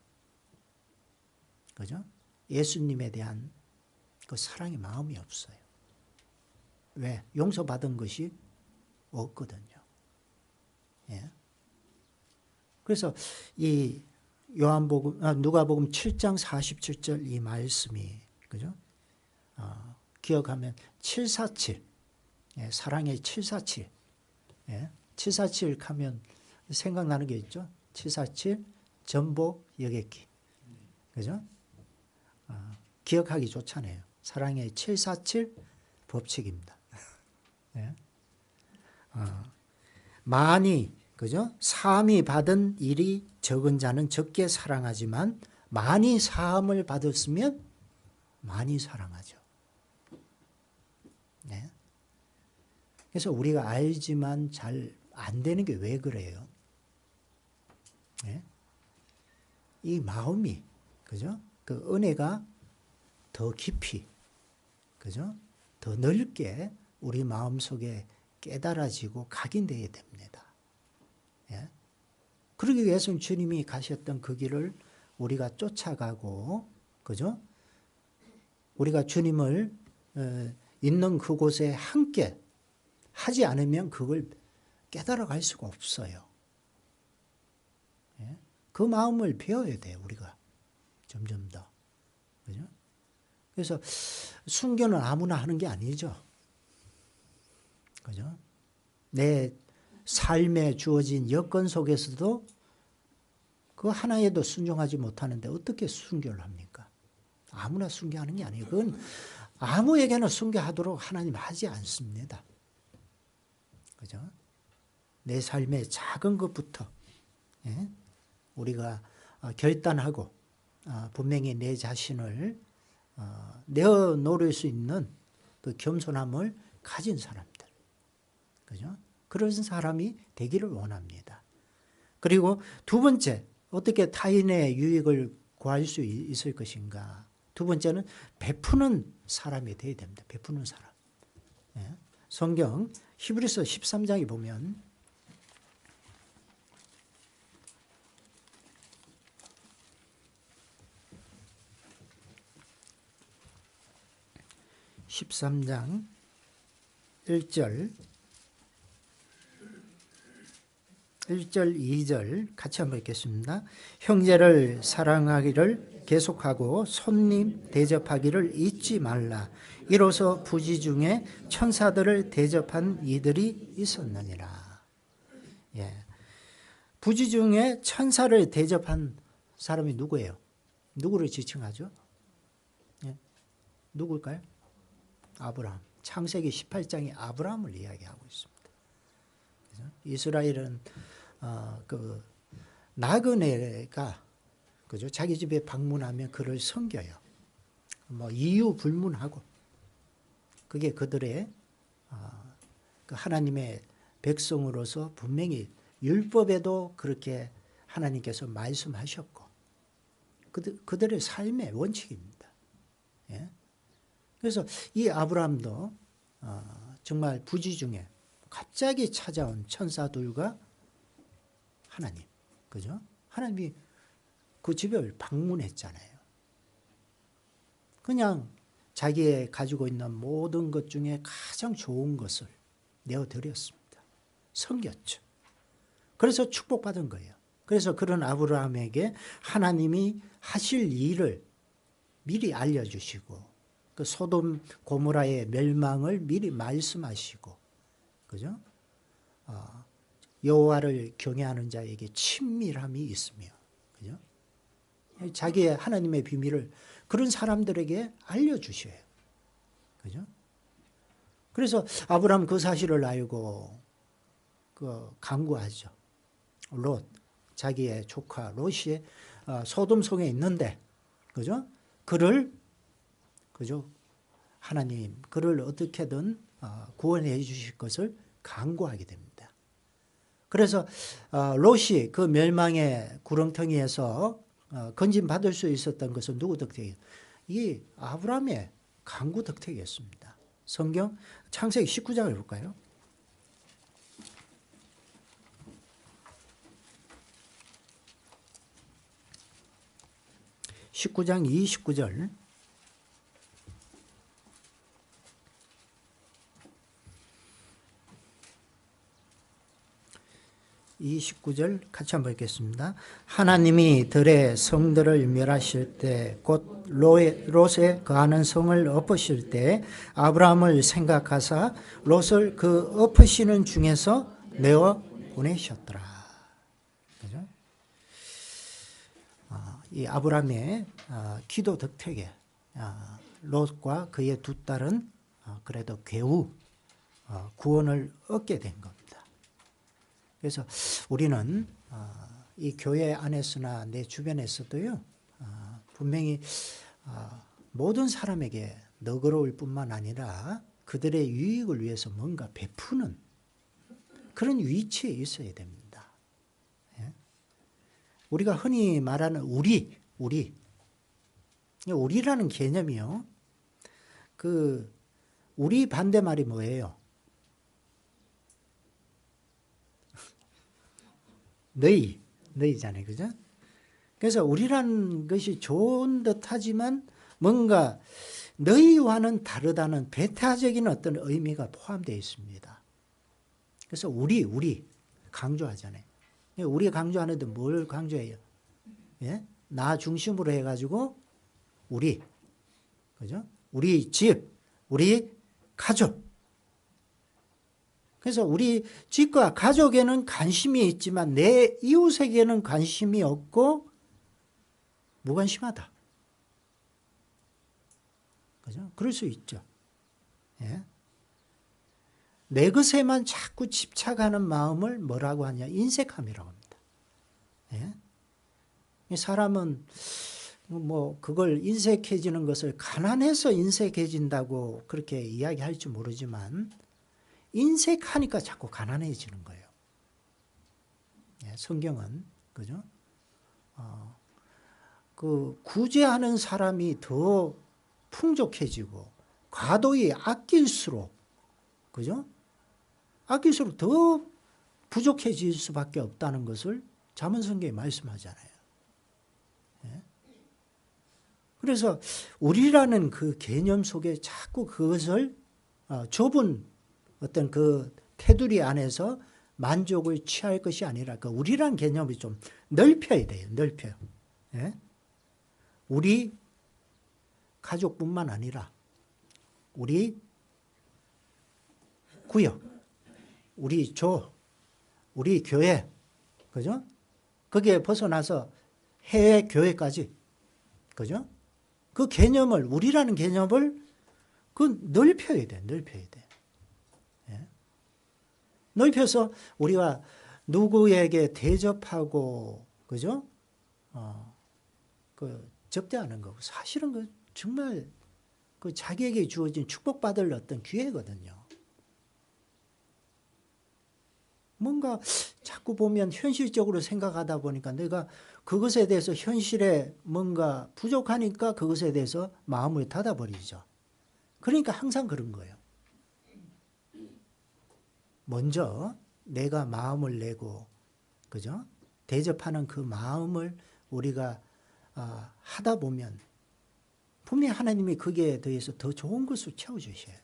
[SPEAKER 1] 그죠? 예수님에 대한 그 사랑의 마음이 없어요. 왜? 용서받은 것이 없거든요. 예. 그래서 이 누가복음 7장 47절 이 말씀이, 그죠? 기억하면 747, 예, 사랑의 747, 예, 747 하면 생각나는 게 있죠. 747 전복 여객기, 그죠? 기억하기 좋잖아요. 사랑의 747 법칙입니다. 예. 많이, 그죠? 사함이 받은 일이 적은 자는 적게 사랑하지만 많이 사함을 받았으면 많이 사랑하죠. 네. 그래서 우리가 알지만 잘 안 되는 게 왜 그래요? 네. 이 마음이, 그죠? 그 은혜가 더 깊이, 그죠? 더 넓게 우리 마음 속에 깨달아지고 각인되어야 됩니다. 예? 그러기 위해서는 주님이 가셨던 그 길을 우리가 쫓아가고, 그죠? 우리가 주님을 있는 그곳에 함께 하지 않으면 그걸 깨달아갈 수가 없어요. 예? 그 마음을 배워야 돼요, 우리가. 점점 더. 그죠? 그래서 순교는 아무나 하는 게 아니죠. 그죠? 내 삶에 주어진 여건 속에서도 그 하나에도 순종하지 못하는데 어떻게 순교를 합니까? 아무나 순교하는 게 아니에요. 그건 아무에게나 순교하도록 하나님 하지 않습니다. 그죠? 내 삶의 작은 것부터 예? 우리가 결단하고 분명히 내 자신을 내어놓을 수 있는 그 겸손함을 가진 사람들. 그죠? 그런 사람이 되기를 원합니다. 그리고 두 번째, 어떻게 타인의 유익을 구할 수 있을 것인가. 두 번째는 베푸는 사람이 되어야 됩니다. 베푸는 사람. 예? 성경 히브리서 13장에 보면 13장 1절 2절 같이 한번 읽겠습니다. 형제를 사랑하기를 계속하고 손님 대접하기를 잊지 말라. 이로써 부지 중에 천사들을 대접한 이들이 있었느니라. 예. 부지 중에 천사를 대접한 사람이 누구예요? 누구를 지칭하죠? 예. 누굴까요? 아브라함. 창세기 18장이 아브라함을 이야기하고 있습니다. 그죠? 이스라엘은 그 나그네가 그죠? 자기 집에 방문하면 그를 섬겨요. 뭐 이유 불문하고 그게 그들의 그 하나님의 백성으로서 분명히 율법에도 그렇게 하나님께서 말씀하셨고 그들의 삶의 원칙입니다. 예? 그래서 이 아브라함도 정말 부지 중에 갑자기 찾아온 천사들과 하나님, 그죠? 하나님이 그 집을 방문했잖아요. 그냥 자기의 가지고 있는 모든 것 중에 가장 좋은 것을 내어드렸습니다. 섬겼죠. 그래서 축복받은 거예요. 그래서 그런 아브라함에게 하나님이 하실 일을 미리 알려주시고 그 소돔 고모라의 멸망을 미리 말씀하시고 그죠? 여호와를 경외하는 자에게 친밀함이 있으며 그죠? 자기의 하나님의 비밀을 그런 사람들에게 알려주셔요. 그죠? 그래서 아브라함 그 사실을 알고 그 간구하죠. 롯, 자기의 조카 롯이 소돔 성에 있는데 그죠? 그죠? 하나님 그를 어떻게든 구원해 주실 것을 간구하게 됩니다. 그래서 롯이 그 멸망의 구렁텅이에서 건진받을 수 있었던 것은 누구 덕택이에요? 이 아브라함의 간구 덕택이었습니다. 성경 창세기 19장을 볼까요? 19장 29절 29절 같이 한번 읽겠습니다. 하나님이 들의 성들을 멸하실 때 곧 롯에 거하는 성을 엎으실 때 아브라함을 생각하사 롯을 그 엎으시는 중에서 내어 보내셨더라. 그죠? 이 아브라함의 기도 덕택에 롯과 그의 두 딸은 그래도 겨우 구원을 얻게 된 겁니다. 그래서 우리는 이 교회 안에서나 내 주변에서도요 분명히 모든 사람에게 너그러울 뿐만 아니라 그들의 유익을 위해서 뭔가 베푸는 그런 위치에 있어야 됩니다. 예? 우리가 흔히 말하는 우리라는 개념이요. 그 우리 반대말이 뭐예요? 너희잖아요. 그죠? 그래서 우리라는 것이 좋은 듯 하지만 뭔가 너희와는 다르다는 배타적인 어떤 의미가 포함되어 있습니다. 그래서 우리 강조하잖아요. 우리 강조하는데 뭘 강조해요? 예? 나 중심으로 해가지고 우리, 그죠? 우리 집, 우리 가족. 그래서 우리 집과 가족에는 관심이 있지만 내 이웃에게는 관심이 없고 무관심하다. 그죠? 그럴 수 있죠. 예? 내 것에만 자꾸 집착하는 마음을 뭐라고 하냐? 인색함이라고 합니다. 예? 사람은 뭐 그걸 인색해지는 것을 가난해서 인색해진다고 그렇게 이야기할지 모르지만 인색하니까 자꾸 가난해지는 거예요. 예, 성경은 그죠? 그 구제하는 사람이 더 풍족해지고 과도히 아낄수록 그죠? 아낄수록 더 부족해질 수밖에 없다는 것을 잠언성경에 말씀하잖아요. 예? 그래서 우리라는 그 개념 속에 자꾸 그것을 좁은 어떤 그 테두리 안에서 만족을 취할 것이 아니라 그 우리라는 개념이 좀 넓혀야 돼요. 넓혀요. 예? 우리 가족뿐만 아니라 우리 구역, 우리 조, 우리 교회, 그죠? 거기에 벗어나서 해외 교회까지, 그죠? 그 개념을, 우리라는 개념을 그 넓혀야 돼, 넓혀야 돼. 예? 넓혀서 우리가 누구에게 대접하고, 그죠? 그 접대하는 거. 사실은 그 정말 그 자기에게 주어진 축복받을 어떤 기회거든요. 뭔가 자꾸 보면 현실적으로 생각하다 보니까 내가 그것에 대해서 현실에 뭔가 부족하니까 그것에 대해서 마음을 닫아버리죠. 그러니까 항상 그런 거예요. 먼저 내가 마음을 내고, 그죠? 대접하는 그 마음을 우리가 하다 보면 분명히 하나님이 거기에 대해서 더 좋은 것을 채워주셔요.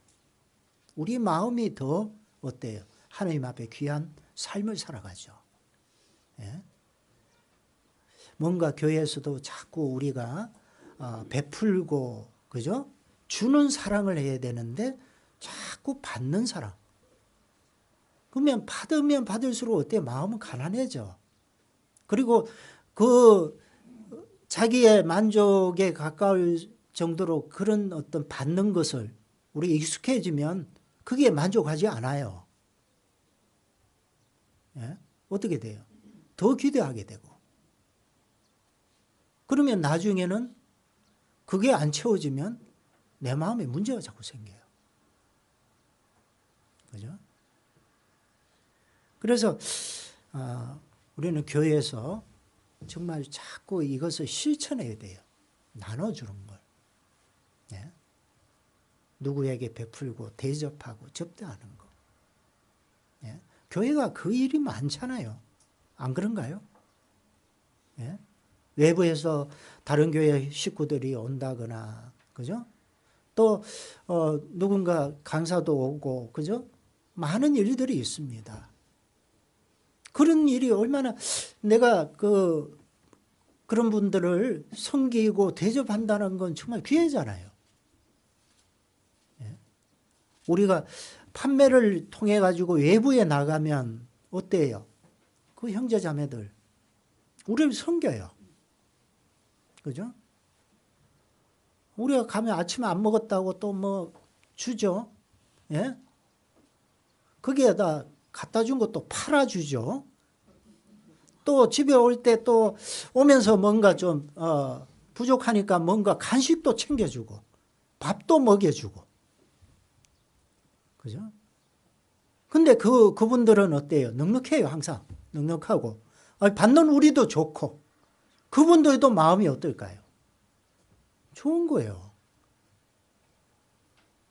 [SPEAKER 1] 우리 마음이 더 어때요? 하나님 앞에 귀한 삶을 살아가죠. 예? 뭔가 교회에서도 자꾸 우리가 베풀고, 그죠? 주는 사랑을 해야 되는데 자꾸 받는 사랑. 그러면 받으면 받을수록 어때? 마음은 가난해져. 그리고 그 자기의 만족에 가까울 정도로 그런 어떤 받는 것을 우리 익숙해지면 그게 만족하지 않아요. 예? 어떻게 돼요? 더 기대하게 되고. 그러면 나중에는 그게 안 채워지면 내 마음에 문제가 자꾸 생겨요. 그죠? 그래서 우리는 교회에서 정말 자꾸 이것을 실천해야 돼요. 나눠주는 걸. 예? 누구에게 베풀고 대접하고 접대하는 거. 예? 교회가 그 일이 많잖아요. 안 그런가요? 예? 외부에서 다른 교회 식구들이 온다거나, 그죠? 또 누군가 강사도 오고, 그죠? 많은 일들이 있습니다. 그런 일이 얼마나 내가 그런 분들을 섬기고 대접한다는 건 정말 귀하잖아요. 예? 우리가 판매를 통해 가지고 외부에 나가면 어때요? 그 형제 자매들 우리를 섬겨요. 그죠? 우리가 가면 아침에 안 먹었다고 또 뭐 주죠. 예? 거기에다 갖다 준 것도 팔아주죠. 또 집에 올 때 또 오면서 뭔가 좀 부족하니까 뭔가 간식도 챙겨주고 밥도 먹여주고. 그죠? 근데 그분들은 어때요? 넉넉해요, 항상. 넉넉하고. 받는 우리도 좋고. 그분들도 마음이 어떨까요? 좋은 거예요.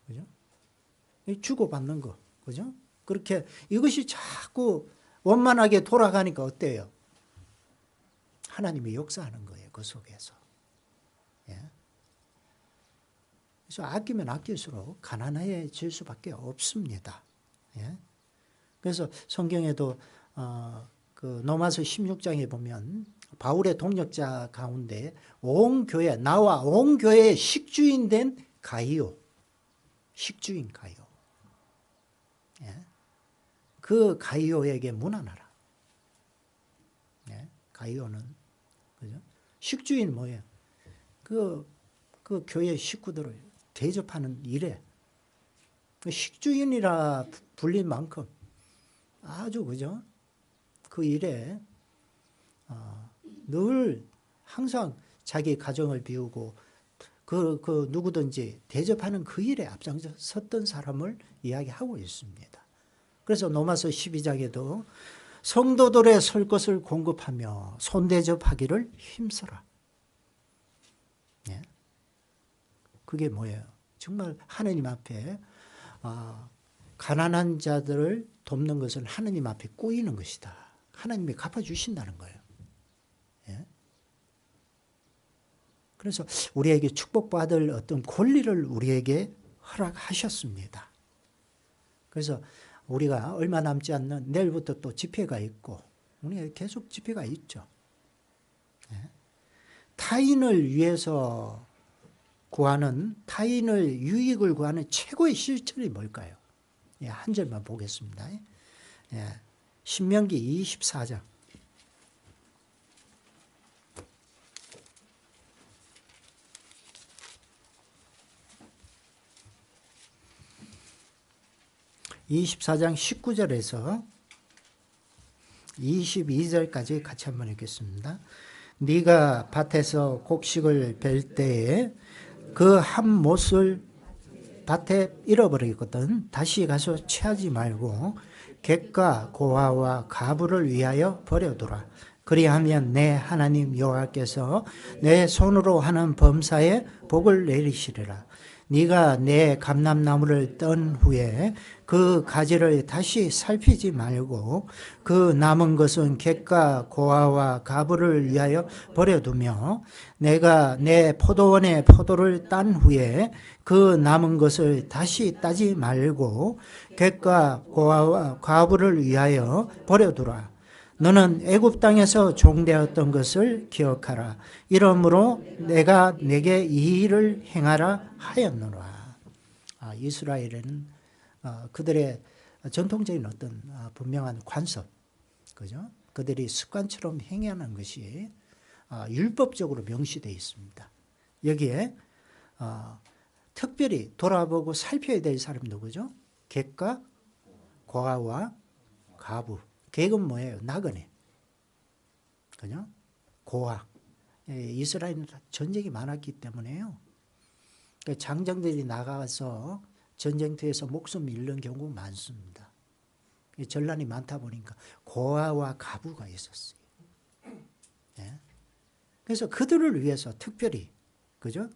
[SPEAKER 1] 그죠? 주고받는 거. 그죠? 그렇게 이것이 자꾸 원만하게 돌아가니까 어때요? 하나님이 역사하는 거예요. 그 속에서. 예? 그래서 아끼면 아낄수록 가난해질 수밖에 없습니다. 예? 그래서 성경에도 그 로마서 16장에 보면 바울의 동역자 가운데 온 교회, 나와 온 교회의 식주인 된 가이오, 식주인 가이오, 예? 그 가이오에게 문안하라. 예? 가이오는 그죠? 식주인 뭐예요? 그 교회 식구들을 대접하는 일에 식주인이라 불린 만큼 아주 그죠? 그 일에 늘 항상 자기 가정을 비우고 그 누구든지 대접하는 그 일에 앞장서 섰던 사람을 이야기하고 있습니다. 그래서 로마서 12장에도 성도들의 설 것을 공급하며 손대접하기를 힘써라. 예? 그게 뭐예요? 정말 하느님 앞에 가난한 자들을 돕는 것은 하느님 앞에 꾸이는 것이다. 하나님이 갚아주신다는 거예요. 예? 그래서 우리에게 축복받을 어떤 권리를 우리에게 허락하셨습니다. 그래서 우리가 얼마 남지 않는 내일부터 또 집회가 있고 우리 계속 집회가 있죠. 예? 타인을 위해서 구하는, 타인을 유익을 구하는 최고의 실천이 뭘까요? 예, 한 절만 보겠습니다. 예, 신명기 24장. (24장) 19절에서 22절까지 같이 한번 읽겠습니다. 네가 밭에서 곡식을 벨 때에 그 한 못을 밭에 잃어버리거든 다시 가서 취하지 말고 객과 고아와 가부를 위하여 버려두라. 그리하면 내 하나님 여호와께서 내 손으로 하는 범사에 복을 내리시리라. 네가 내 감람나무를 떤 후에 그 가지를 다시 살피지 말고 그 남은 것은 객과 고아와 가부를 위하여 버려두며 내가 내 포도원의 포도를 딴 후에 그 남은 것을 다시 따지 말고 객과 고아와 가부를 위하여 버려두라. 너는 애굽 땅에서 종되었던 것을 기억하라. 이러므로 내가 내게 이 일을 행하라 하였노라. 이스라엘은 그들의 전통적인 어떤 분명한 관습, 그죠? 그들이 습관처럼 행하는 것이 율법적으로 명시되어 있습니다. 여기에 특별히 돌아보고 살펴야 될 사람 누구죠? 객과 고아와 가부. 객은 뭐예요? 나그네. 그죠? 고아. 이스라엘은 전쟁이 많았기 때문에요. 장정들이 나가서 전쟁터에서 목숨 잃는 경우가 많습니다. 전란이 많다 보니까 고아와 가부가 있었어요. 예? 그래서 그들을 위해서 특별히, 그죠?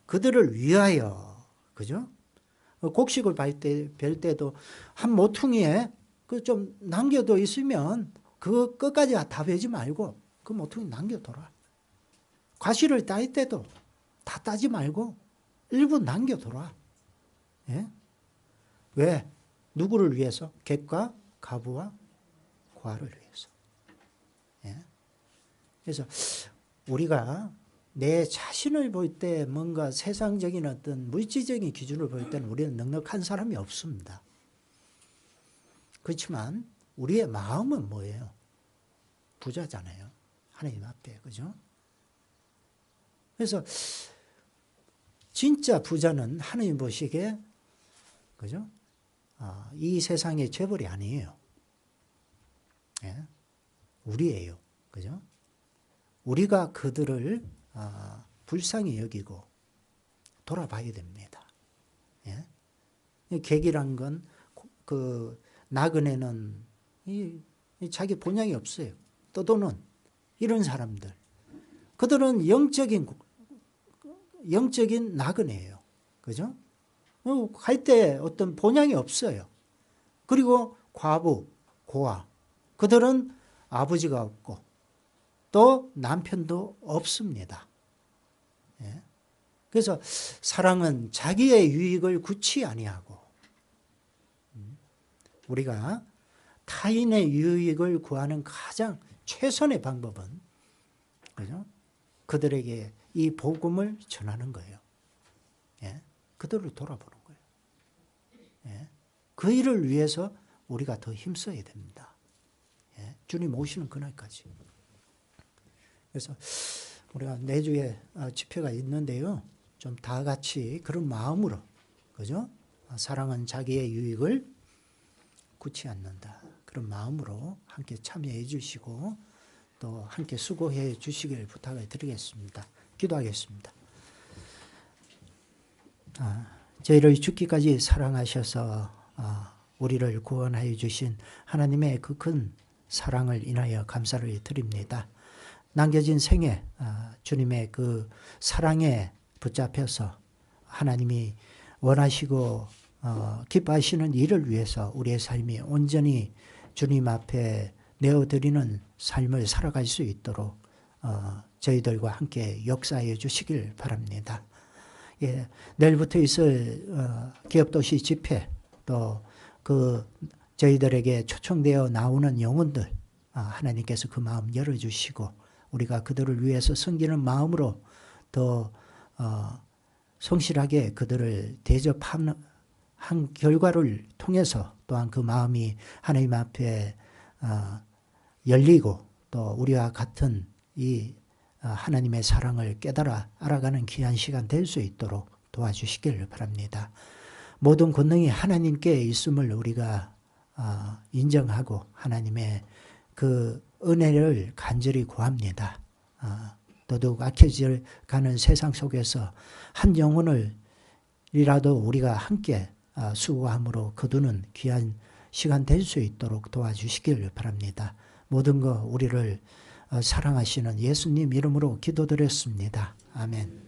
[SPEAKER 1] 그들을 위하여, 그죠? 곡식을 벨 때도 한 모퉁이에 그 좀 남겨둬 있으면 그 끝까지 다 베지 말고 그 모퉁이 남겨둬라. 과실을 딸 때도 다 따지 말고 일부 남겨둬라. 예? 왜? 누구를 위해서? 객과 가부와 고아를 위해서. 예? 그래서 우리가 내 자신을 볼 때 뭔가 세상적인 어떤 물질적인 기준을 볼 때는 우리는 넉넉한 사람이 없습니다. 그렇지만 우리의 마음은 뭐예요? 부자잖아요. 하나님 앞에. 그죠? 그래서 진짜 부자는 하나님 보시기에, 그죠? 이 세상의 재벌이 아니에요. 예? 우리예요. 그죠? 우리가 그들을 불쌍히 여기고 돌아봐야 됩니다. 예? 객이란 건 그 나그네는 자기 본향이 없어요. 떠도는 이런 사람들. 그들은 영적인 나그네예요. 그죠? 갈 때 어떤 본향이 없어요. 그리고 과부, 고아. 그들은 아버지가 없고 또 남편도 없습니다. 예? 그래서 사랑은 자기의 유익을 구치 아니하고 우리가 타인의 유익을 구하는 가장 최선의 방법은, 그죠? 그들에게 이 복음을 전하는 거예요. 예? 그들을 돌아보는 거예요. 예? 그 일을 위해서 우리가 더 힘써야 됩니다. 예? 주님 오시는 그날까지. 그래서 우리가 내주에 집회가 있는데요. 좀 다 같이 그런 마음으로, 그죠? 사랑은 자기의 유익을 굳지 않는다. 그런 마음으로 함께 참여해 주시고 또 함께 수고해 주시길 부탁을 드리겠습니다. 기도하겠습니다. 저희를 죽기까지 사랑하셔서 우리를 구원하여 주신 하나님의 그 큰 사랑을 인하여 감사를 드립니다. 남겨진 생에 주님의 그 사랑에 붙잡혀서 하나님이 원하시고 기뻐하시는 일을 위해서 우리의 삶이 온전히 주님 앞에 내어드리는 삶을 살아갈 수 있도록 저희들과 함께 역사해 주시길 바랍니다. 예, 내일부터 있을 기업도시 집회, 또 그 저희들에게 초청되어 나오는 영혼들, 하나님께서 그 마음 열어주시고 우리가 그들을 위해서 섬기는 마음으로 더 성실하게 그들을 대접하는 한 결과를 통해서 또한 그 마음이 하나님 앞에 열리고 또 우리와 같은 이 하나님의 사랑을 깨달아 알아가는 귀한 시간 될 수 있도록 도와주시길 바랍니다. 모든 권능이 하나님께 있음을 우리가 인정하고 하나님의 그 은혜를 간절히 구합니다. 더더욱 악해져 가는 세상 속에서 한 영혼을이라도 우리가 함께 수고함으로 거두는 귀한 시간 될 수 있도록 도와주시길 바랍니다. 모든 거 우리를 사랑하시는 예수님 이름으로 기도드렸습니다. 아멘.